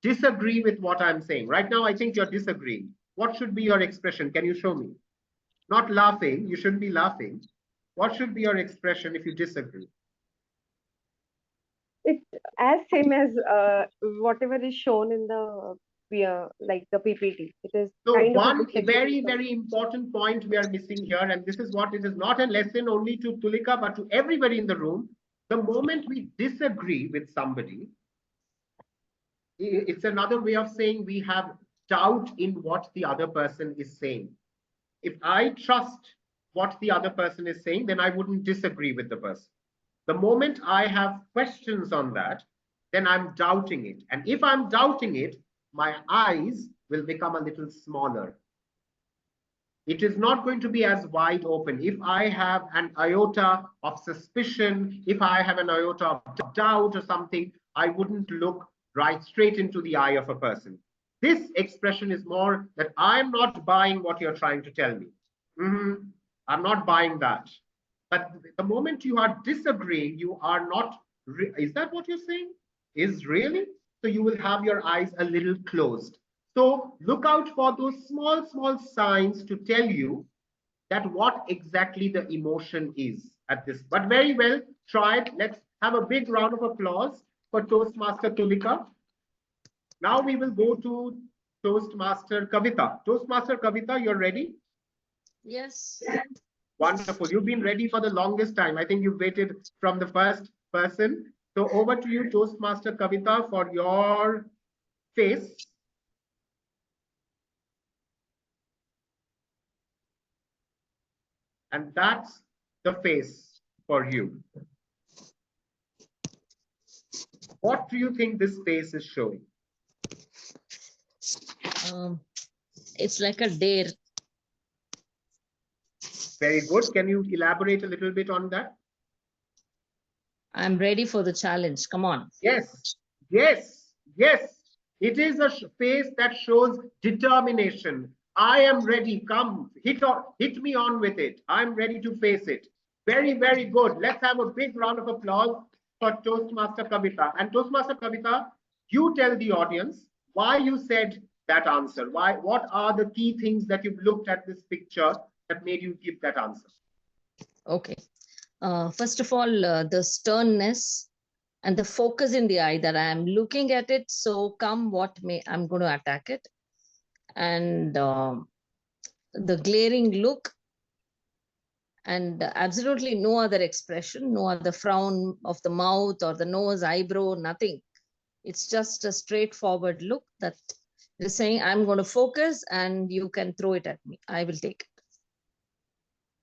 disagree with what I'm saying, right now I think you're disagreeing, what should be your expression? Can you show me? Not laughing, you shouldn't be laughing. What should be your expression if you disagree? It's as same as whatever is shown in the like the PPT. It is So kind of a one disagreement. very important point we are missing here, and this is what it is not a lesson only to Tulika, but to everybody in the room. The moment we disagree with somebody, it's another way of saying we have doubt in what the other person is saying. If I trust what the other person is saying, then I wouldn't disagree with the person. The moment I have questions on that, then I'm doubting it. And if I'm doubting it, my eyes will become a little smaller. It is not going to be as wide open. If I have an iota of suspicion, if I have an iota of doubt or something, I wouldn't look right straight into the eye of a person. This expression is more that I'm not buying what you're trying to tell me. I'm not buying that. But the moment you are disagreeing, you are not, is that what you're saying? Is really? So you will have your eyes a little closed. So look out for those small signs to tell you that what exactly the emotion is at this. But very well, try it. Let's have a big round of applause for Toastmaster Tulika. Now we will go to Toastmaster Kavita. Toastmaster Kavita, you're ready? Yes. Wonderful. You've been ready for the longest time. I think you've waited from the first person. So over to you, Toastmaster Kavita, for your face. And that's the face for you. What do you think this face is showing? It's like a dare. Very good. Can you elaborate a little bit on that? I'm ready for the challenge. Come on. Yes, yes, yes. It is a face that shows determination. I am ready. Come, hit me on with it. I'm ready to face it. Very, very good. Let's have a big round of applause for Toastmaster Kavita. And Toastmaster Kavita, you tell the audience why you said that answer. Why? What are the key things that you've looked at this picture that made you give that answer? Okay. First of all, the sternness and the focus in the eye that I'm looking at it. So come what may, I'm going to attack it. And the glaring look, and absolutely no other expression, no other frown of the mouth or the nose, eyebrow, nothing. It's just a straightforward look that is saying, I'm going to focus and you can throw it at me. I will take it.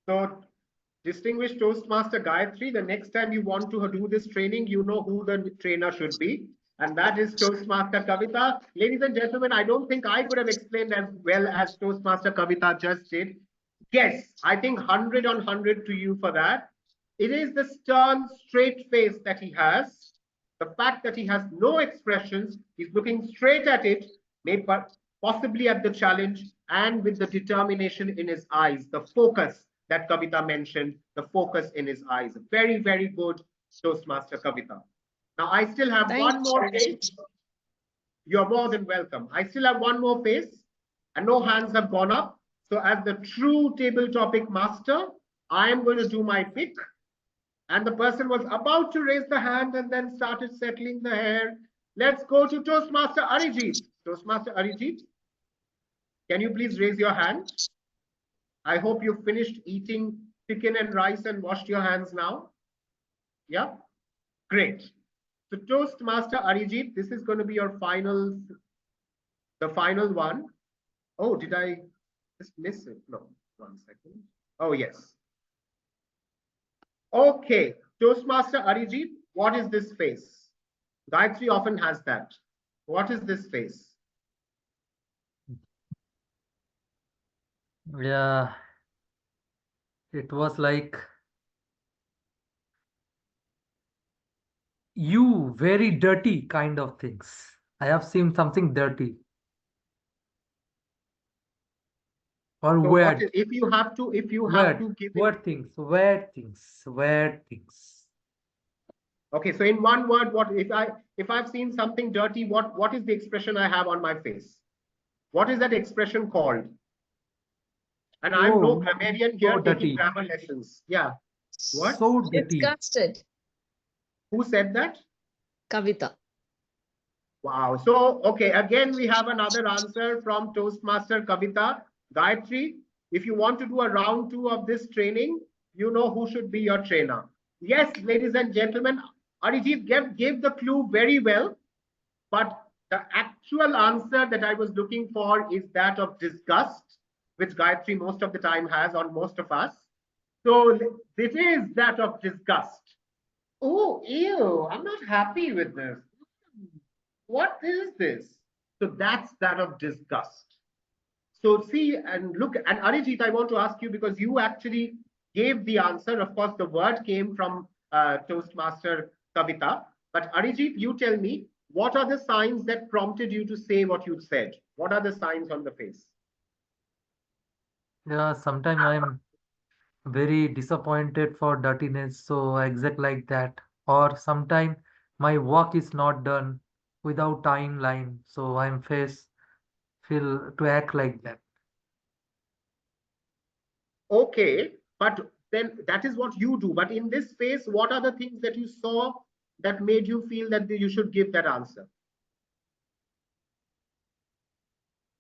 So, Distinguished Toastmaster Gayatri, the next time you want to do this training, you know who the trainer should be. And that is Toastmaster Kavita. Ladies and gentlemen, I don't think I could have explained as well as Toastmaster Kavita just did. Yes, I think 100 on 100 to you for that. It is the stern, straight face that he has. The fact that he has no expressions, he's looking straight at it, maybe possibly at the challenge, and with the determination in his eyes, the focus that Kavita mentioned, the focus in his eyes. Very, very good, Toastmaster Kavita. Now, I still have one more face. You're more than welcome. I still have one more face, and no hands have gone up. So as the true table topic master, I am going to do my pick. And the person was about to raise the hand and then started settling the hair. Let's go to Toastmaster Arijit. Toastmaster Arijit, can you please raise your hand? I hope you've finished eating chicken and rice and washed your hands now. Yeah, great. So Toastmaster Arijit, this is going to be your final, the final one. Oh, did I just miss it? No, 1 second. Oh, yes. Okay, Toastmaster Arijit, what is this face? Gayatri often has that. What is this face? Yeah, it was like you very dirty kind of things. I have seen something dirty or So what weird, is, if you have to give it, weird things, weird things. okay, so in one word, what if I've seen something dirty, what is the expression I have on my face? What is that expression called? And I'm no Oh, grammarian so here taking dirty, grammar lessons. Yeah. What? so dirty. Disgusted. Who said that? Kavita. Wow. So, okay, again, we have another answer from Toastmaster Kavita. Gayatri, if you want to do a round 2 of this training, you know who should be your trainer. Yes, ladies and gentlemen, Arijit gave the clue very well, but the actual answer that I was looking for is that of disgust, which Gayatri most of the time has on most of us. So this is that of disgust. Oh, ew, I'm not happy with this. What is this? So that's that of disgust. So see and look, and Arijit, I want to ask you because you actually gave the answer. Of course, the word came from Toastmaster Kavita. But Arijit, you tell me, what are the signs that prompted you to say what you said? What are the signs on the face? Yeah, sometimes I'm very disappointed for dirtiness, so I exact like that. Or sometimes my work is not done without timeline, so I'm feel to act like that. Okay, but then that is what you do. But in this phase, what are the things that you saw that made you feel that you should give that answer?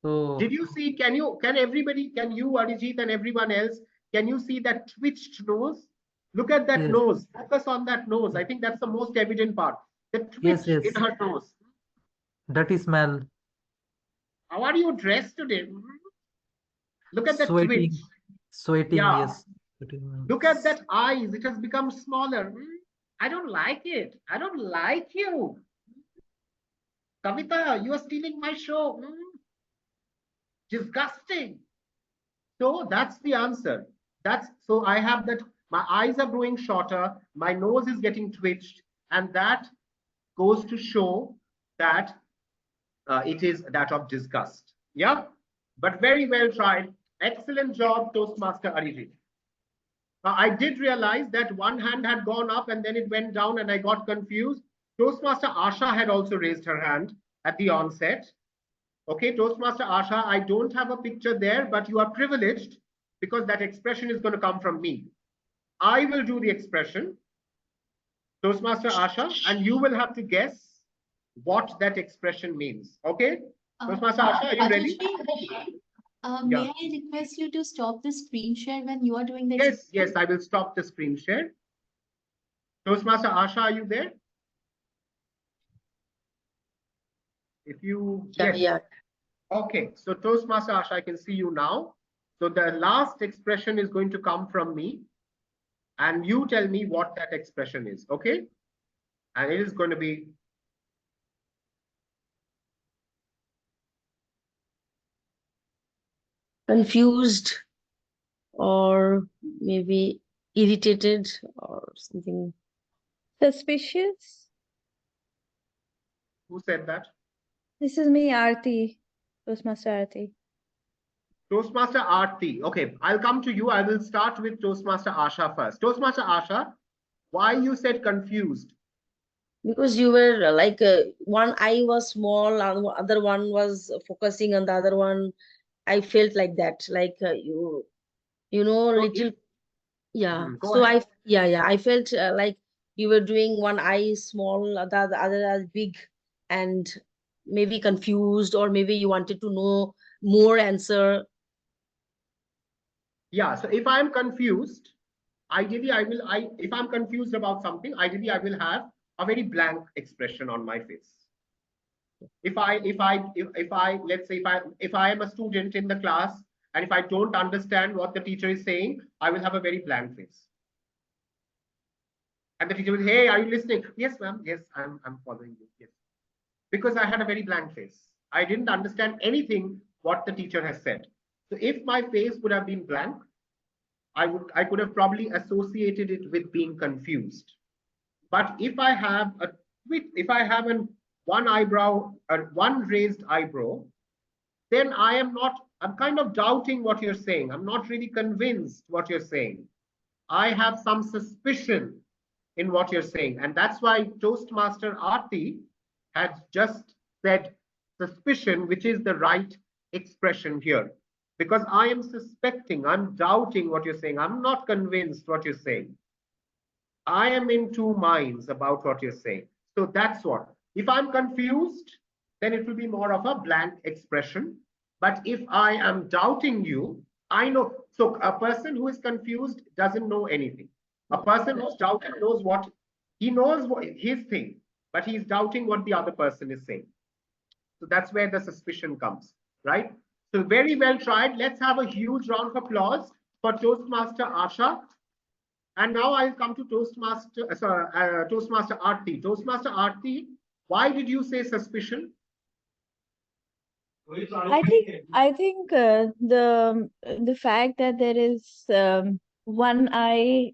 So Did you see, can you, Arijit, and everyone else, can you see that twitched nose? Look at that yes, nose. Focus on that nose. I think that's the most evident part. The yes, twitch in yes. her nose. Dirty smell, How are you dressed today? Look at that twitch. sweating, sweating, Yeah. yes. Sweating. Look at that eyes. It has become smaller. I don't like it. I don't like you. Kavita, you are stealing my show. Disgusting. So that's the answer. So I have that my eyes are growing shorter, my nose is getting twitched, and that goes to show that it is that of disgust. Yeah, but very well tried. Excellent job, Toastmaster Arijit. I did realize that one hand had gone up and then it went down and I got confused. Toastmaster Asha had also raised her hand at the onset. Okay, Toastmaster Asha, I don't have a picture there, but you are privileged because that expression is going to come from me. I will do the expression, Toastmaster Asha, and you will have to guess what that expression means. Okay? Toastmaster Asha, are you ready? May I request you to stop the screen share when you are doing the Yes, yes, I will stop the screen share. Toastmaster Asha, are you there? If you, yes. Yeah. Okay, so Toastmaster Asha, I can see you now. So the last expression is going to come from me. And you tell me what that expression is, okay? And it is going to be Confused or maybe irritated or something. Suspicious. who said that? This is me, Aarti. Toastmaster Aarti. Toastmaster Aarti. Okay, I'll come to you. I will start with Toastmaster Asha first. Toastmaster Asha, why you said confused? Because you were like one eye was small and the other one was focusing on the other one. I felt like that, like you know, So little, yeah. go So ahead. I felt like you were doing one eye small, the other eye big, and maybe confused, or maybe you wanted to know more answer. Yeah, so if I'm confused, ideally if I'm confused about something, ideally I will have a very blank expression on my face. If I let's say if I am a student in the class and if I don't understand what the teacher is saying, I will have a very blank face. And the teacher will, hey, are you listening? Yes, ma'am. Yes, I'm following you. Yes. Because I had a very blank face. I didn't understand anything what the teacher has said. So if my face would have been blank, I could have probably associated it with being confused. But if I have if I have one eyebrow, one raised eyebrow, then I'm kind of doubting what you're saying. I'm not really convinced what you're saying. I have some suspicion in what you're saying. And that's why Toastmaster Aarti had just said suspicion, which is the right expression here. Because I am suspecting, I'm doubting what you're saying. I'm not convinced what you're saying. I am in two minds about what you're saying. So that's what. If I'm confused, then it will be more of a blank expression. But if I am doubting you, I know. So a person who is confused doesn't know anything. A person who's doubting knows what he knows his thing, but he's doubting what the other person is saying. So that's where the suspicion comes, right? So very well tried. Let's have a huge round of applause for Toastmaster Asha. And now I'll come to Toastmaster Aarti. Toastmaster Aarti, why did you say suspicion? I think the fact that there is one eye,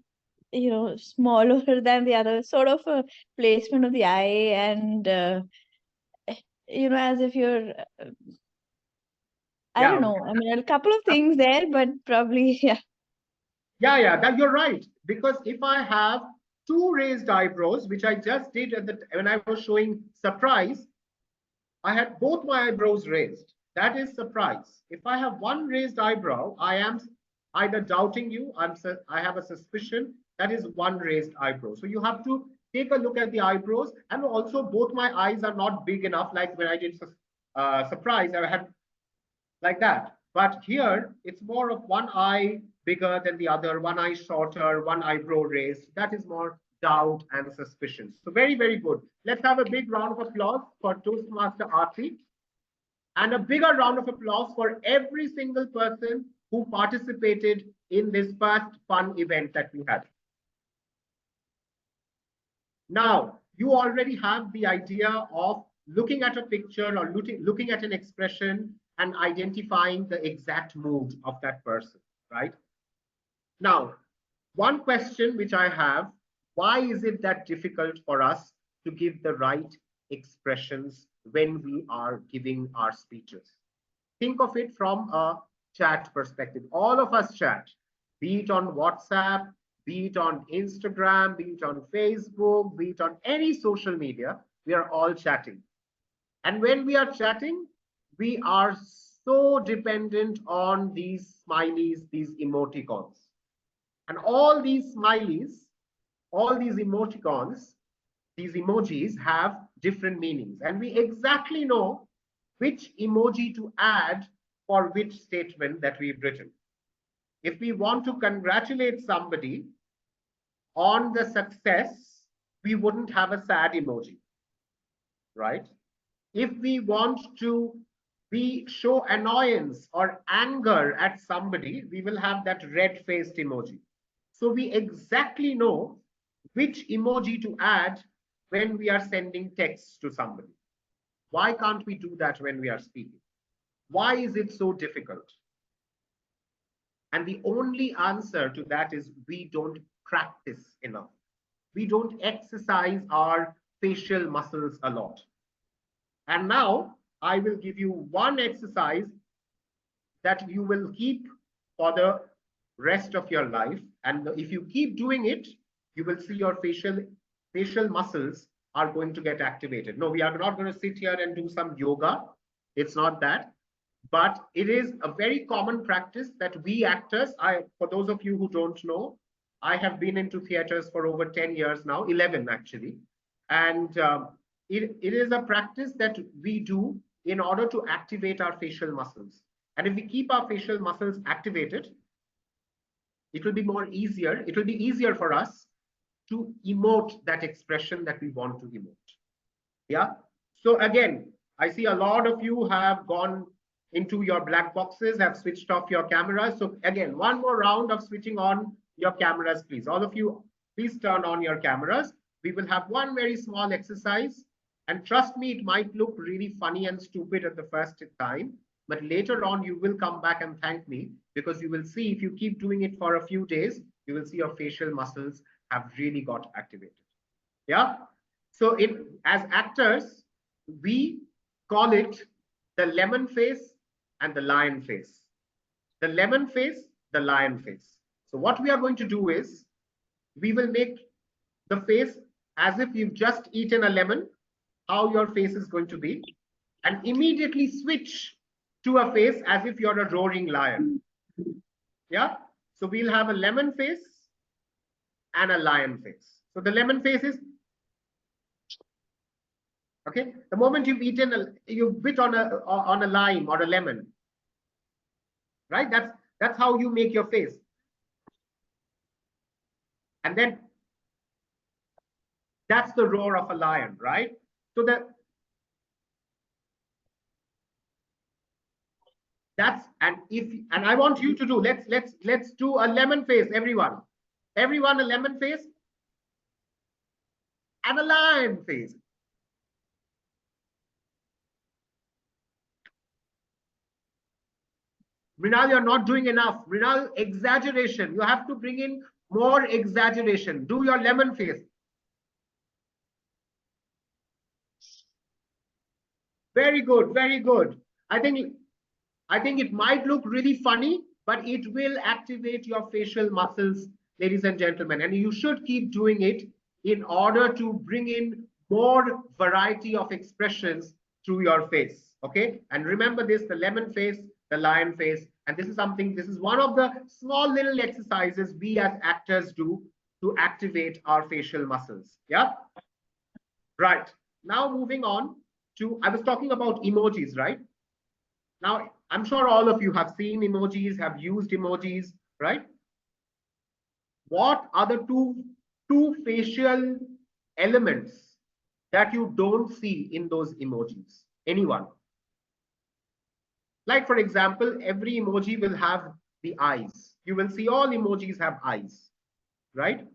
smaller than the other, sort of a placement of the eye, and as if you're, I don't know. I mean, a couple of things there, but probably, yeah. Yeah, that you're right. Because if I have two raised eyebrows, which I just did when I was showing surprise, I had both my eyebrows raised. That is surprise. If I have one raised eyebrow, I am either doubting you, I have a suspicion. That is one raised eyebrow. So you have to take a look at the eyebrows. And also both my eyes are not big enough, like when I did surprise, I had like that. But here, it's more of one eye bigger than the other, one eye shorter, one eyebrow raised. That is more doubt and suspicion. So very, very good. Let's have a big round of applause for Toastmaster Aarti. And a bigger round of applause for every single person who participated in this first fun event that we had. Now, you already have the idea of looking at a picture or looking at an expression and identifying the exact mood of that person, right? Now, one question which I have, why is it that difficult for us to give the right expressions when we are giving our speeches? Think of it from a chat perspective. All of us chat, be it on WhatsApp, be it on Instagram, be it on Facebook, be it on any social media, we are all chatting. And when we are chatting, we are so dependent on these smileys, these emoticons. And all these smileys, all these emoticons, these emojis have different meanings. And we exactly know which emoji to add for which statement that we've written. If we want to congratulate somebody on the success, we wouldn't have a sad emoji, right? If we want to show annoyance or anger at somebody, we will have that red-faced emoji. So we exactly know which emoji to add when we are sending texts to somebody. Why can't we do that when we are speaking? Why is it so difficult? And the only answer to that is we don't practice enough. We don't exercise our facial muscles a lot. And now I will give you one exercise that you will keep for the rest of your life. And if you keep doing it, you will see your facial muscles are going to get activated. No, we are not going to sit here and do some yoga. It's not that. But it is a very common practice that we actors, for those of you who don't know, I have been into theaters for over 10 years now, 11 actually. And it is a practice that we do in order to activate our facial muscles. And if we keep our facial muscles activated, it will be more easier. It will be easier for us to emote that expression that we want to emote. Yeah. So again, I see a lot of you have gone into your black boxes, have switched off your cameras. So again, one more round of switching on your cameras, please. All of you, please turn on your cameras. We will have one very small exercise. And trust me, it might look really funny and stupid at the first time, but later on you will come back and thank me, because you will see if you keep doing it for a few days, you will see your facial muscles have really got activated. Yeah. So as actors, we call it the lemon face and the lion face. The lemon face, the lion face. So what we are going to do is, we will make the face as if you've just eaten a lemon, how your face is going to be, and immediately switch to a face as if you're a roaring lion. Yeah? So we'll have a lemon face and a lion face. So the lemon face is, okay, the moment you've eaten, you've bit on a lime or a lemon, right? That's how you make your face. And then that's the roar of a lion, right? So and I want you to do, let's do a lemon face, everyone a lemon face and a lion face. Mrinal, you're not doing enough. Mrinal, exaggeration. You have to bring in more exaggeration. Do your lemon face. Very good, very good. I think it might look really funny, but it will activate your facial muscles, ladies and gentlemen. And you should keep doing it in order to bring in more variety of expressions through your face. Okay? And remember this, the lemon face, the lion face. And this is one of the small little exercises we as actors do to activate our facial muscles. Yeah? Right. Now moving on to, I was talking about emojis, right? Now, I'm sure all of you have seen emojis, have used emojis, right? What are the two facial elements that you don't see in those emojis? Anyone? Like, for example, every emoji will have the eyes. You will see all emojis have eyes, right?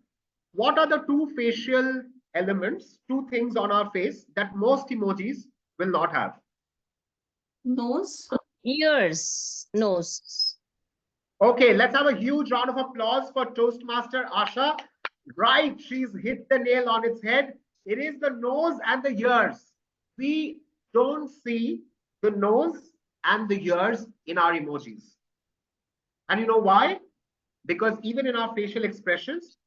What are the two facial elements, two things on our face that most emojis will not have? Nose. Ears. Nose. Okay, let's have a huge round of applause for Toastmaster Asha. Right, she's hit the nail on its head. It is the nose and the ears. We don't see the nose and the ears in our emojis. And you know why? Because even in our facial expressions,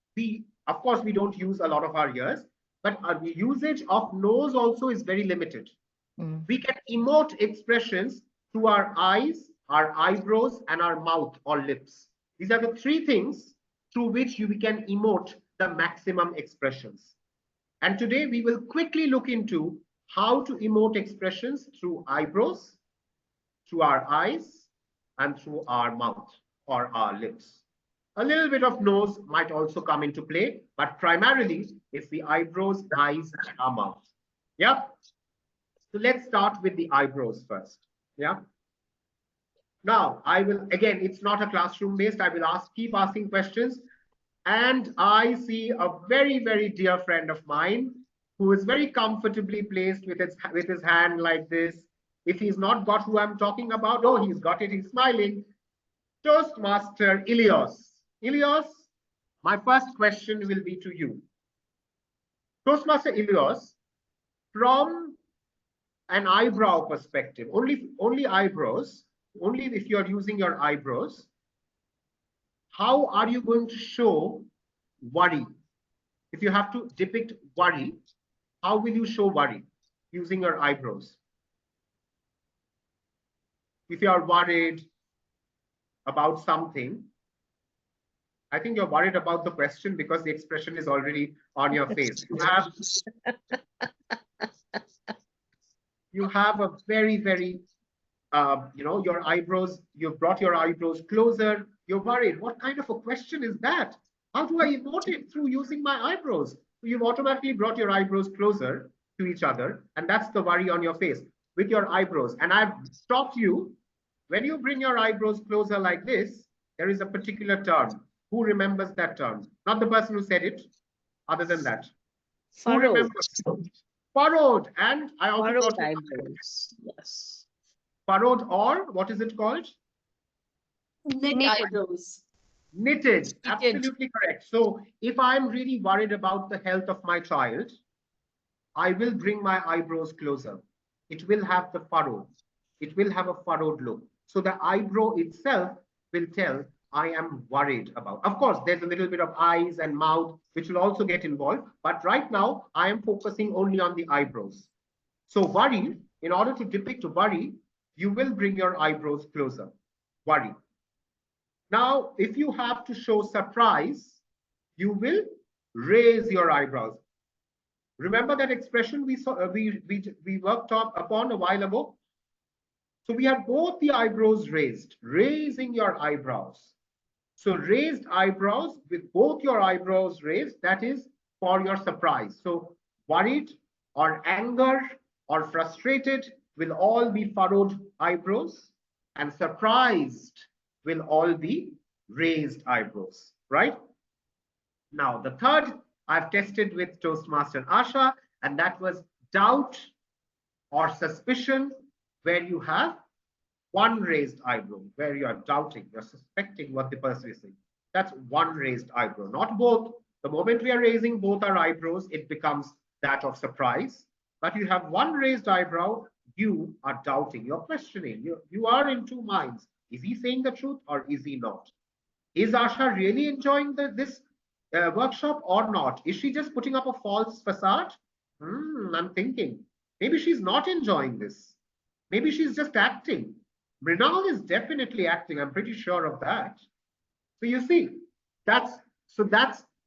of course, we don't use a lot of our ears, but our usage of nose also is very limited. We can emote expressions through our eyes, our eyebrows, and our mouth or lips. These are the three things through which we can emote the maximum expressions. And today we will quickly look into how to emote expressions through eyebrows, through our eyes, and through our mouth or our lips. A little bit of nose might also come into play, but primarily it's the eyebrows, eyes, and our mouth. Yeah. So let's start with the eyebrows first. Yeah. Now I will, again, it's not a classroom based. I will keep asking questions. And I see a very, very dear friend of mine who is very comfortably placed with his hand like this. If he's not got who I'm talking about, oh, he's got it, he's smiling. Toastmaster Ilios. Ilios, my first question will be to you. Toastmaster Ilios, from an eyebrow perspective, only eyebrows, only if you're using your eyebrows, how are you going to show worry? If you have to depict worry, how will you show worry using your eyebrows? If you are worried about something, I think you're worried about the question because the expression is already on your face. You have a very, very, your eyebrows, you've brought your eyebrows closer. You're worried. What kind of a question is that? How do I emote it? Through using my eyebrows. You've automatically brought your eyebrows closer to each other. And that's the worry on your face with your eyebrows. And I've stopped you. When you bring your eyebrows closer like this, there is a particular term. Who remembers that term? Not the person who said it, other than that. Who remembers? Furrowed. And I also Furrowed taught eyebrows. Yes. Furrowed, or what is it called? Knit eyebrows. I will bring my eyebrows closer. It will have the furrow. It will have a furrowed look. So the eyebrow itself will tell I am worried about. Of course, there's a little bit of eyes and mouth, which will also get involved. But right now, I am focusing only on the eyebrows. So worry, in order to depict worry, you will bring your eyebrows closer. Worry. Now, if you have to show surprise, you will raise your eyebrows. Remember that expression we saw we worked upon a while ago? So we have both the eyebrows raised, raising your eyebrows. So raised eyebrows with both your eyebrows raised, that is for your surprise. So worried or anger or frustrated will all be furrowed eyebrows, and surprised will all be raised eyebrows, right? Now, the third I've tested with Toastmaster Asha, and that was doubt or suspicion, where you have one raised eyebrow, where you are doubting, you're suspecting what the person is saying. That's one raised eyebrow, not both. The moment we are raising both our eyebrows, it becomes that of surprise. But you have one raised eyebrow, you are doubting, you're questioning, you are in two minds. Is he saying the truth or is he not? Is Asha really enjoying this workshop or not? Is she just putting up a false facade? I'm thinking, maybe she's not enjoying this. Maybe she's just acting. Mrinal is definitely acting. I'm pretty sure of that. So you see, that's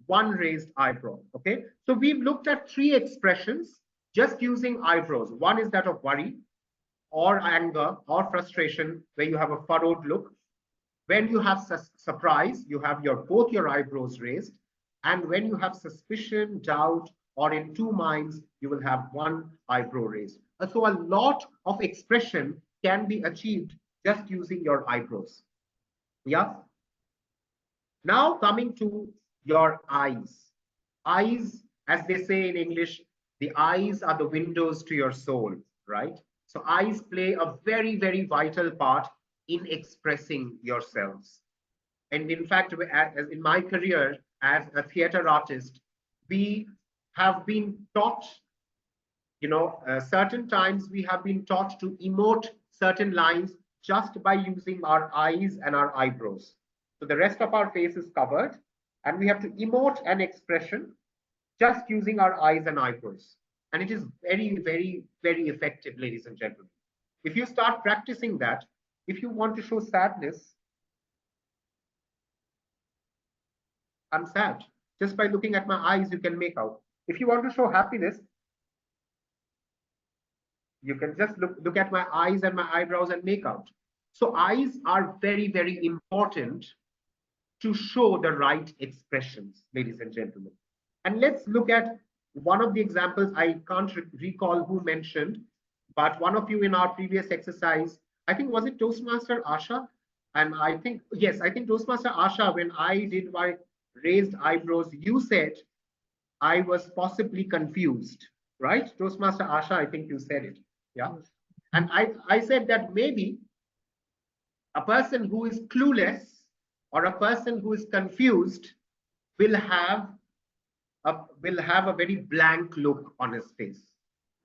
one raised eyebrow. Okay. So we've looked at three expressions just using eyebrows. One is that of worry or anger or frustration, where you have a furrowed look. When you have surprise, you have both your eyebrows raised. And when you have suspicion, doubt, or in two minds, you will have one eyebrow raised. So a lot of expression can be achieved just using your eyebrows. Yeah. Now coming to your eyes. Eyes, as they say in English, the eyes are the windows to your soul, right? So eyes play a very, very vital part in expressing yourselves. And in fact, as in my career as a theater artist, we have been taught, certain times we have been taught to emote certain lines just by using our eyes and our eyebrows. So the rest of our face is covered, and we have to emote an expression just using our eyes and eyebrows. And it is very, very, very effective, ladies and gentlemen. If you start practicing that, if you want to show sadness, I'm sad. Just by looking at my eyes, you can make out. If you want to show happiness, you can just look at my eyes and my eyebrows and make out. So eyes are very, very important to show the right expressions, ladies and gentlemen. And let's look at one of the examples. I can't recall who mentioned, but one of you in our previous exercise, I think, was it Toastmaster Asha? And I think, yes, I think Toastmaster Asha, when I did my raised eyebrows, you said I was possibly confused, right? Toastmaster Asha, I think you said it. Yeah. And I said that maybe a person who is clueless or a person who is confused will have a very blank look on his face,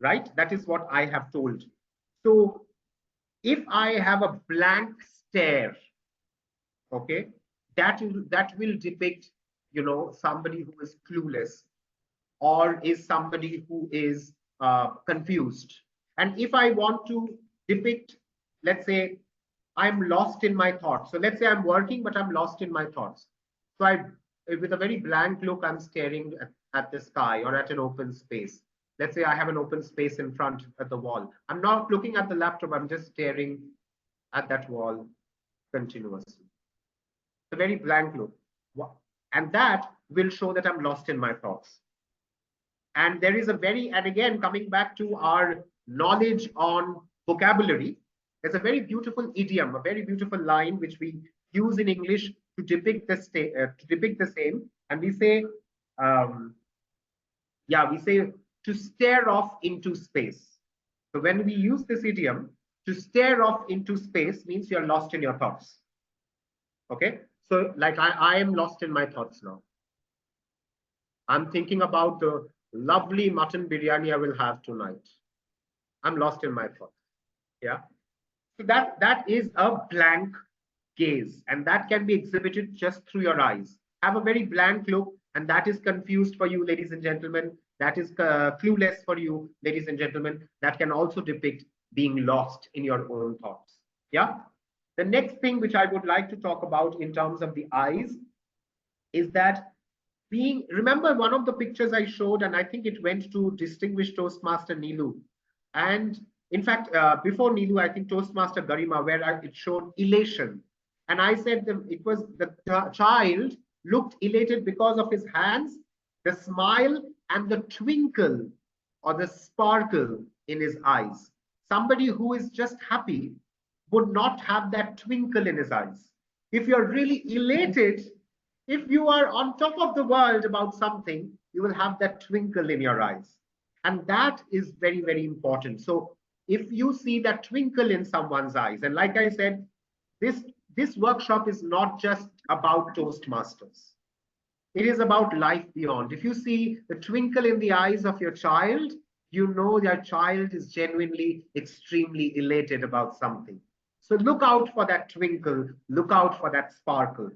right? That is what I have told. So if I have a blank stare, okay, that will depict, somebody who is clueless or is somebody who is confused. And if I want to depict, let's say, I'm lost in my thoughts. So let's say I'm working, but I'm lost in my thoughts. So with a very blank look, I'm staring at the sky or at an open space. Let's say I have an open space in front at the wall. I'm not looking at the laptop. I'm just staring at that wall continuously. A very blank look. And that will show that I'm lost in my thoughts. And there is and again, coming back to our knowledge on vocabulary, there's a very beautiful idiom, a very beautiful line which we use in English to depict the same. And we say, we say to stare off into space. So when we use this idiom, to stare off into space means you're lost in your thoughts. Okay, so like I am lost in my thoughts now. I'm thinking about the lovely mutton biryani I will have tonight. I'm lost in my thoughts. Yeah. So that is a blank gaze, and that can be exhibited just through your eyes. Have a very blank look, and that is confused for you, ladies and gentlemen. That is clueless for you, ladies and gentlemen. That can also depict being lost in your own thoughts. Yeah. The next thing which I would like to talk about in terms of the eyes is that remember one of the pictures I showed, and I think it went to Distinguished Toastmaster Neelu. And in fact, before Neelu, I think Toastmaster Garima, where it showed elation. And I said it was the child looked elated because of his hands, the smile, and the twinkle or the sparkle in his eyes. Somebody who is just happy would not have that twinkle in his eyes. If you're really elated, if you are on top of the world about something, you will have that twinkle in your eyes. And that is very, very important. So if you see that twinkle in someone's eyes, and like I said, this workshop is not just about Toastmasters. It is about life beyond. If you see the twinkle in the eyes of your child, you know your child is genuinely extremely elated about something. So look out for that twinkle, look out for that sparkle.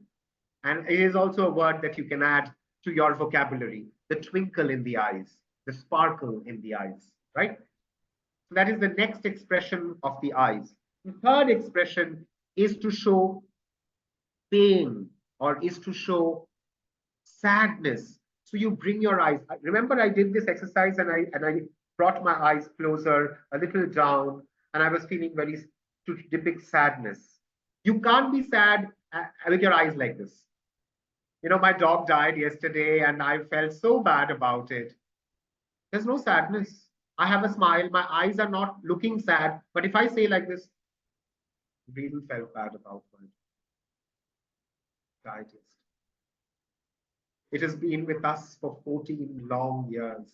And it is also a word that you can add to your vocabulary, the twinkle in the eyes, the sparkle in the eyes, right? So that is the next expression of the eyes. The third expression is to show pain or is to show sadness. So you bring your eyes. Remember, I did this exercise and I brought my eyes closer, a little down, and I was feeling to depict sadness. You can't be sad with your eyes like this. You know, my dog died yesterday and I felt so bad about it. There's no sadness. I have a smile. My eyes are not looking sad. But if I say like this, really felt bad about it. Died yesterday. It has been with us for 14 long years.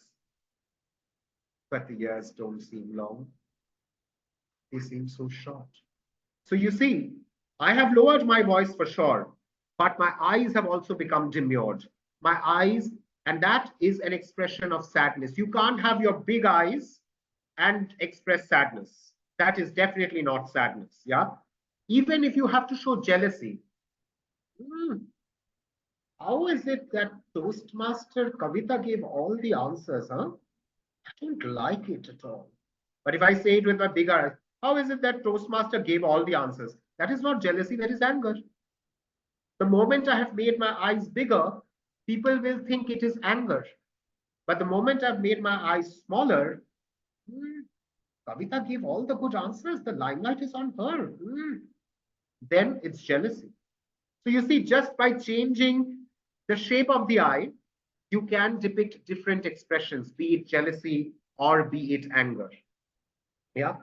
But the years don't seem long. They seem so short. So you see, I have lowered my voice for sure, but my eyes have also become demurred. My eyes, and that is an expression of sadness. You can't have your big eyes and express sadness. That is definitely not sadness. Yeah. Even if you have to show jealousy. How is it that Toastmaster Kavita gave all the answers? Huh? I don't like it at all. But if I say it with my big eyes, how is it that Toastmaster gave all the answers? That is not jealousy, that is anger. The moment I have made my eyes bigger, people will think it is anger. But the moment I've made my eyes smaller, Kavita gave all the good answers. The limelight is on her. Then it's jealousy. So you see, just by changing the shape of the eye, you can depict different expressions, be it jealousy or be it anger. Yeah.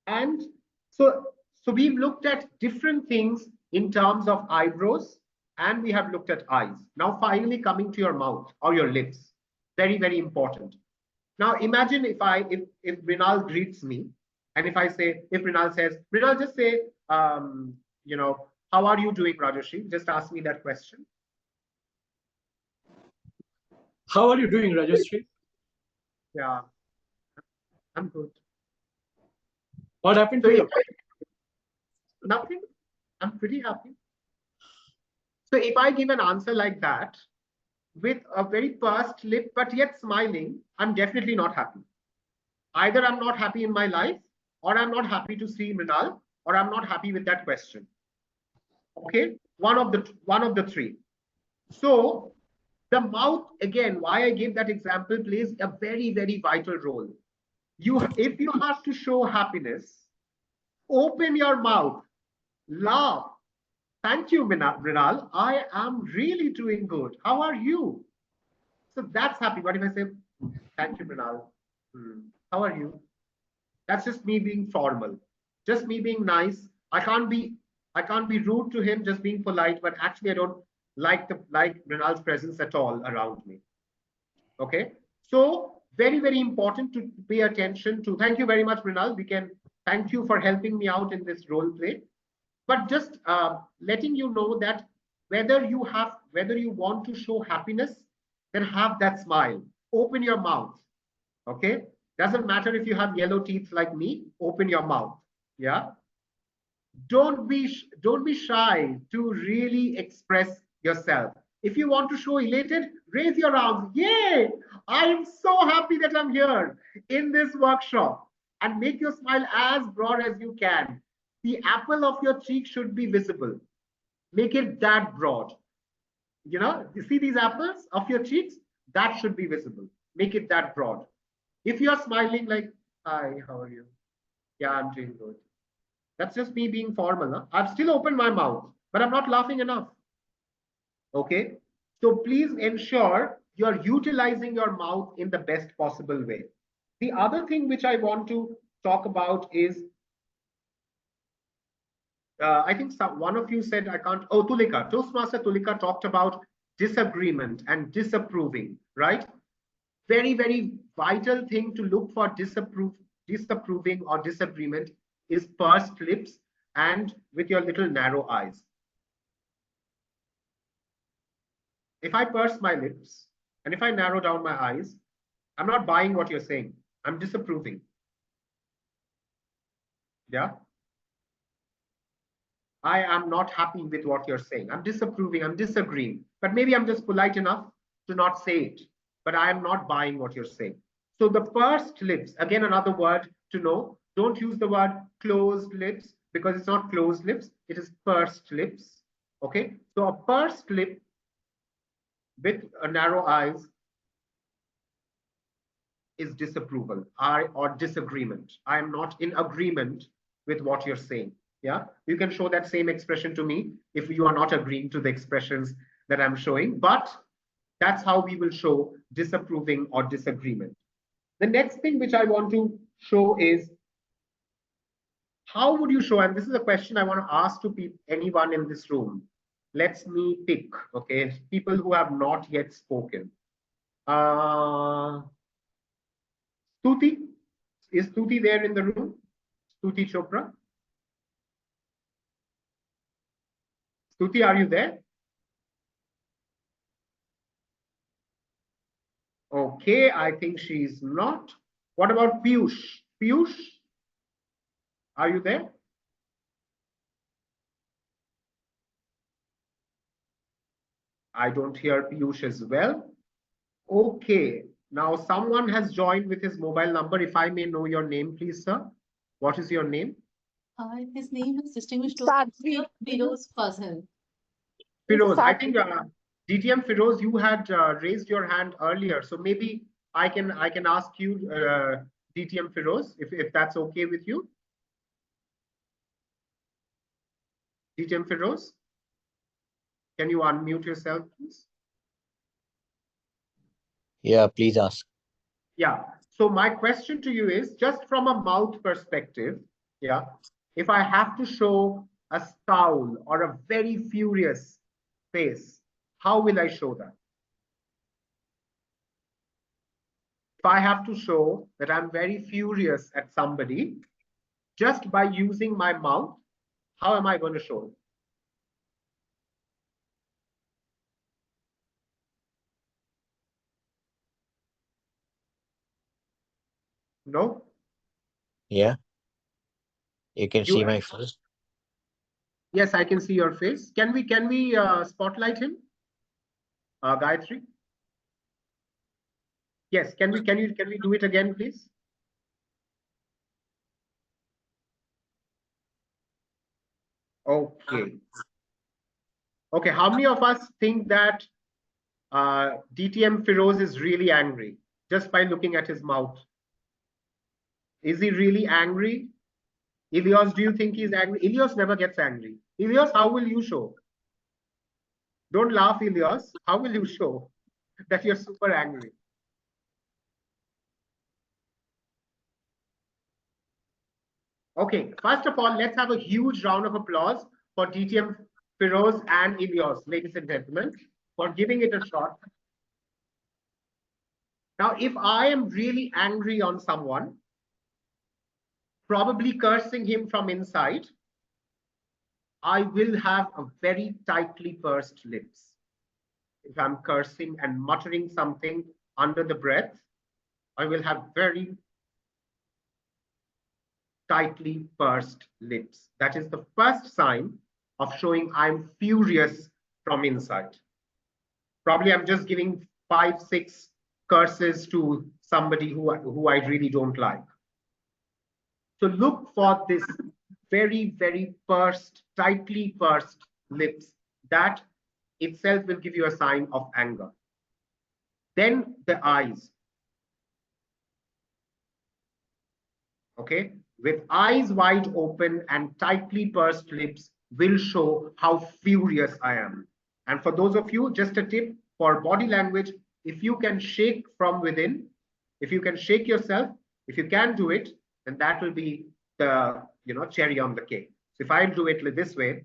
And so we've looked at different things in terms of eyebrows, and we have looked at eyes. Now, finally coming to your mouth or your lips. Very, very important. Now, imagine if Mrinal greets me, and if Mrinal says, Mrinal, just say, you know, how are you doing, Rajarshi? Just ask me that question. How are you doing, Rajarshi? Yeah, I'm good. What happened to you? Nothing. I'm pretty happy. So if I give an answer like that, with a very pursed lip, but yet smiling, I'm definitely not happy. Either I'm not happy in my life, or I'm not happy to see Mrinal, or I'm not happy with that question. Okay, one of the three. So the mouth, again, why I gave that example, plays a very, very vital role. If you have to show happiness, open your mouth, laugh. Thank you, Mrinal. I am really doing good. How are you? So that's happy. But if I say, thank you, Mrinal. How are you? That's just me being formal, just me being nice. I can't be rude to him, just being polite. But actually, I don't like Mrinal's presence at all around me. Okay. So very, very important to pay attention to. Thank you very much, Mrinal. Thank you for helping me out in this role play. But just letting you know that whether you want to show happiness, then have that smile. open your mouth. Okay? Doesn't matter if you have yellow teeth like me, open your mouth. Yeah? Don't be shy to really express yourself. If you want to show elated, raise your arms. Yay! I am so happy that I'm here in this workshop. And make your smile as broad as you can. The apple of your cheek should be visible. Make it that broad. You know, you see these apples of your cheeks? That should be visible. Make it that broad. If you're smiling like, hi, how are you? Yeah, I'm doing good. That's just me being formal. Huh? I've still opened my mouth, but I'm not laughing enough. Okay? So please ensure you're utilizing your mouth in the best possible way. The other thing which I want to talk about is, I think one of you said, I can't, oh, Tulika, Toastmaster Tulika talked about disagreement and disapproving, right? Very, very vital thing to look for disapproving or disagreement is pursed lips and with your little narrow eyes. If I purse my lips and if I narrow down my eyes, I'm not buying what you're saying. I'm disapproving. Yeah. I am not happy with what you're saying. I'm disapproving. I'm disagreeing. But maybe I'm just polite enough to not say it. But I am not buying what you're saying. So the pursed lips, again, another word to know. Don't use the word closed lips because it's not closed lips. It is pursed lips. Okay. So a pursed lip with a narrow eyes is disapproval or disagreement. I am not in agreement with what you're saying. Yeah, you can show that same expression to me if you are not agreeing to the expressions that I'm showing, but that's how we will show disapproving or disagreement. The next thing which I want to show is, how would you show, and this is a question I want to ask to anyone in this room. Let me pick, okay, people who have not yet spoken. Stuti, is Stuti there in the room? Stuti Chopra? Stuti, are you there? Okay, I think she's not. What about Piyush? Piyush, are you there? I don't hear Piyush as well. Okay, now someone has joined with his mobile number. If I may know your name, please, sir. What is your name? His name is Distinguished Toastmaster Firoz Fazil. Firoz, I think DTM Firoz, you had raised your hand earlier, so maybe I can ask you, DTM Firoz, if that's okay with you. DTM Firoz, can you unmute yourself, please? Yeah, please ask. Yeah. So my question to you is, just from a mouth perspective, yeah, if I have to show a scowl or a very furious face, how will I show that? If I have to show that I'm very furious at somebody, just by using my mouth, how am I going to show it? No? Yeah. You can see my face. Yes, I can see your face. Can we spotlight him? Gayatri? Yes, can we do it again, please? Okay. Okay, how many of us think that DTM Firoz is really angry just by looking at his mouth? Is he really angry? Ilios, do you think he's angry? Ilios never gets angry. Ilios, how will you show? Don't laugh, Ilios. How will you show that you're super angry? Okay, first of all, let's have a huge round of applause for DTM Firoz and Ilios, ladies and gentlemen, for giving it a shot. Now, if I am really angry on someone, probably cursing him from inside, I will have a very tightly pursed lips. If I'm cursing and muttering something, under the breath, I will have very tightly pursed lips. That is the first sign of showing I'm furious from inside. Probably I'm just giving 5, 6 curses to somebody who I really don't like. So look for this very, very pursed, tightly pursed lips. That itself will give you a sign of anger. Then the eyes. Okay, with eyes wide open and tightly pursed lips will show how furious I am. And for those of you, just a tip for body language, if you can shake from within, if you can shake yourself, if you can do it, then that will be the cherry on the cake. So if I do it this way,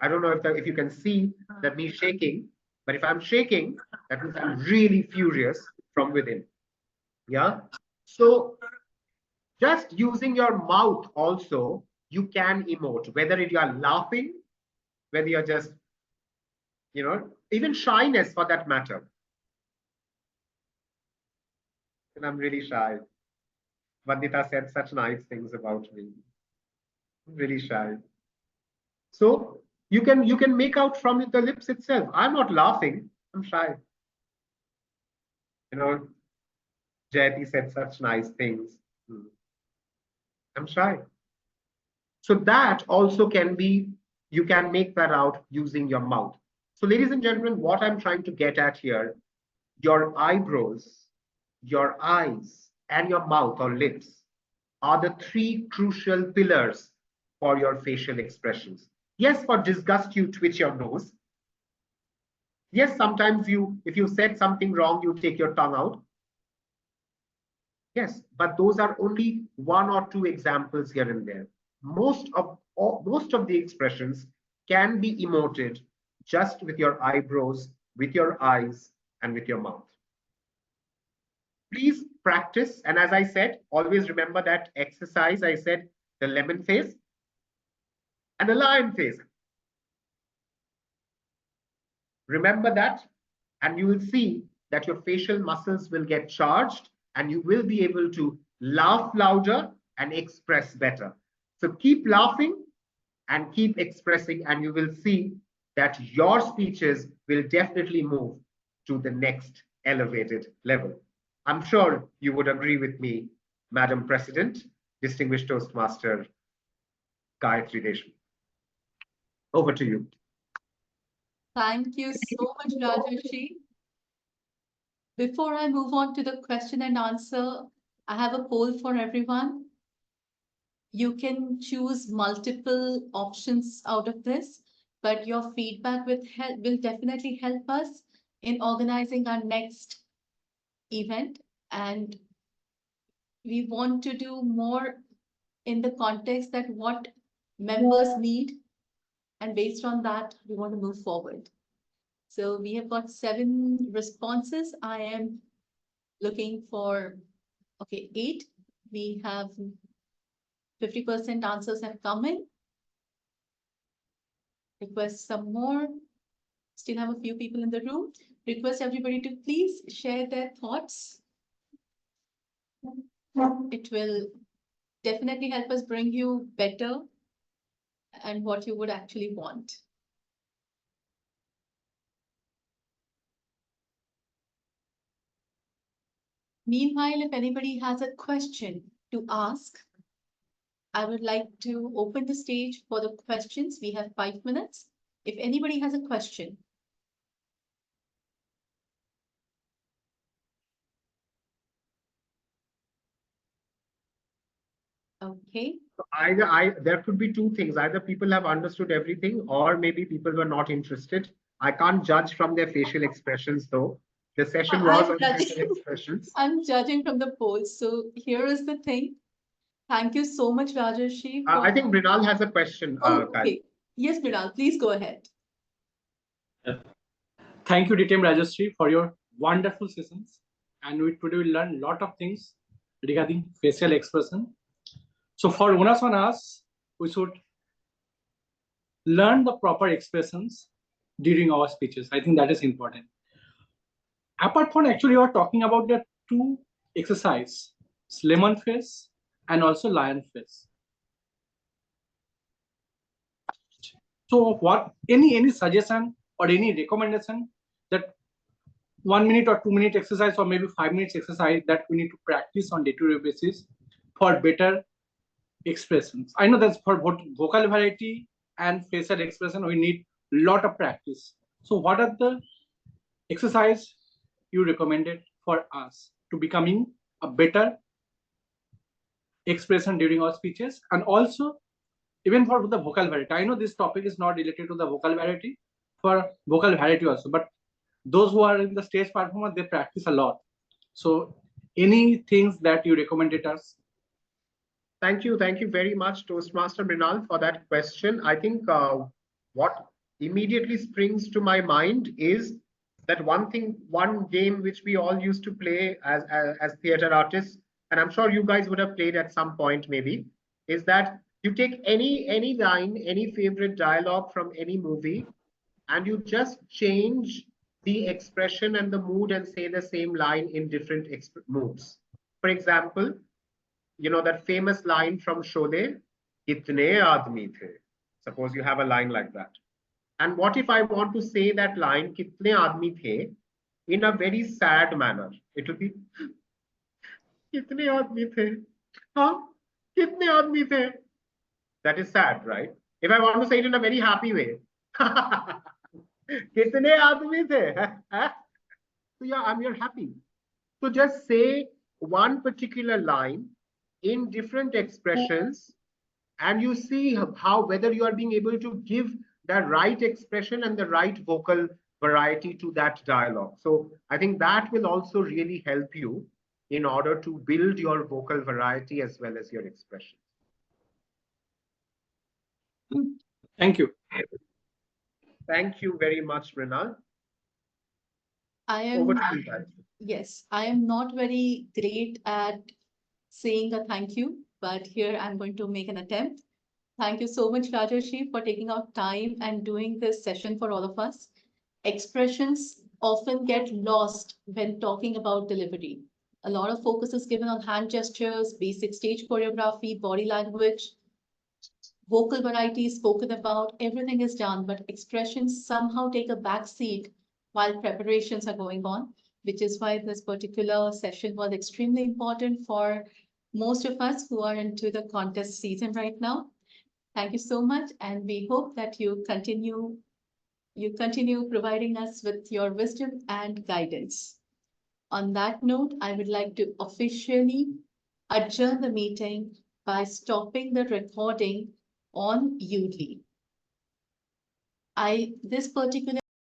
I don't know if you can see that me shaking, but if I'm shaking, that means I'm really furious from within. Yeah. So just using your mouth also, you can emote, whether you are laughing, whether you're just, even shyness for that matter. And I'm really shy. Vandita said such nice things about me. I'm really shy. So you can make out from the lips itself. I'm not laughing, I'm shy. Jayati said such nice things. I'm shy. So that also can be, you can make that out using your mouth. So ladies and gentlemen, what I'm trying to get at here, your eyebrows, your eyes, and your mouth or lips are the 3 crucial pillars for your facial expressions. Yes, for disgust, you twitch your nose. Yes, sometimes if you said something wrong, you take your tongue out. Yes, but those are only 1 or 2 examples here and there. Most of the expressions can be emoted just with your eyebrows, with your eyes, and with your mouth. Please practice. And as I said, always remember that exercise. I said the lemon face and the lion face. Remember that, and you will see that your facial muscles will get charged and you will be able to laugh louder and express better. So keep laughing and keep expressing, and you will see that your speeches will definitely move to the next elevated level. I'm sure you would agree with me, Madam President, Distinguished Toastmaster Gayatri Deshmukh. Over to you. Thank you so much, Rajarshi. Before I move on to the question and answer, I have a poll for everyone. You can choose multiple options out of this, but your feedback will definitely help us in organizing our next event. And we want to do more in the context that what members need. And based on that, we want to move forward. So we have got 7 responses. I am looking for, 8. We have 50% answers have come in. Request some more. Still have a few people in the room. Request everybody to please share their thoughts. It will definitely help us bring you better and what you would actually want. Meanwhile, if anybody has a question to ask, I would like to open the stage for the questions. We have 5 minutes. If anybody has a question. Okay. There could be 2 things. Either people have understood everything, or maybe people were not interested. I can't judge from their facial expressions, though. The session was on facial expressions. I'm judging from the polls. So here is the thing. Thank you so much, Rajarshi. I think Mrinal has a question. Okay. Yes, Mrinal, please go ahead. Thank you, DTM Rajarshi, for your wonderful sessions. And today we learned a lot of things regarding facial expression. So for onus on us, we should learn the proper expressions during our speeches. I think that is important. Apart from actually, you are talking about the two exercise, lemon face and also lion face. So what, any suggestion or any recommendation that 1 minute or 2 minute exercise or maybe 5 minutes exercise that we need to practice on day-to-day basis for better expressions? I know that's for both vocal variety and facial expression, we need lot of practice. So what are the exercise you recommended for us to becoming a better expression during our speeches? And also even for the vocal variety, I know this topic is not related to the vocal variety, for vocal variety also, but those who are in the stage performer, they practice a lot. So any things that you recommended us? Thank you very much, Toastmaster Mrinal, for that question. I think what immediately springs to my mind is that one game which we all used to play as theater artists, and I'm sure you guys would have played at some point maybe, is that you take any line, any favorite dialogue from any movie, and you just change the expression and the mood and say the same line in different moods. For example, you know that famous line from Sholay, kitne aadmi the? Suppose you have a line like that. And what if I want to say that line, kitne aadmi the, in a very sad manner? It will be, kitne aadmi the? Huh? Kitne aadmi the? That is sad, right? If I want to say it in a very happy way, kitne aadmi the? So yeah, you're happy. So just say one particular line in different expressions, and you see how whether you are being able to give the right expression and the right vocal variety to that dialogue. So I think that will also really help you in order to build your vocal variety as well as your expression. Thank you. Thank you very much, Mrinal. I am, Over to you guys. yes, I am not very great at saying a thank you, but here I'm going to make an attempt. Thank you so much, Rajarshi, for taking out time and doing this session for all of us. Expressions often get lost when talking about delivery. A lot of focus is given on hand gestures, basic stage choreography, body language, vocal variety is spoken about, everything is done, but expressions somehow take a back seat while preparations are going on, which is why this particular session was extremely important for most of us who are into the contest season right now. Thank you so much, and we hope that you continue providing us with your wisdom and guidance. On that note, I would like to officially adjourn the meeting by stopping the recording on Udemy. This particular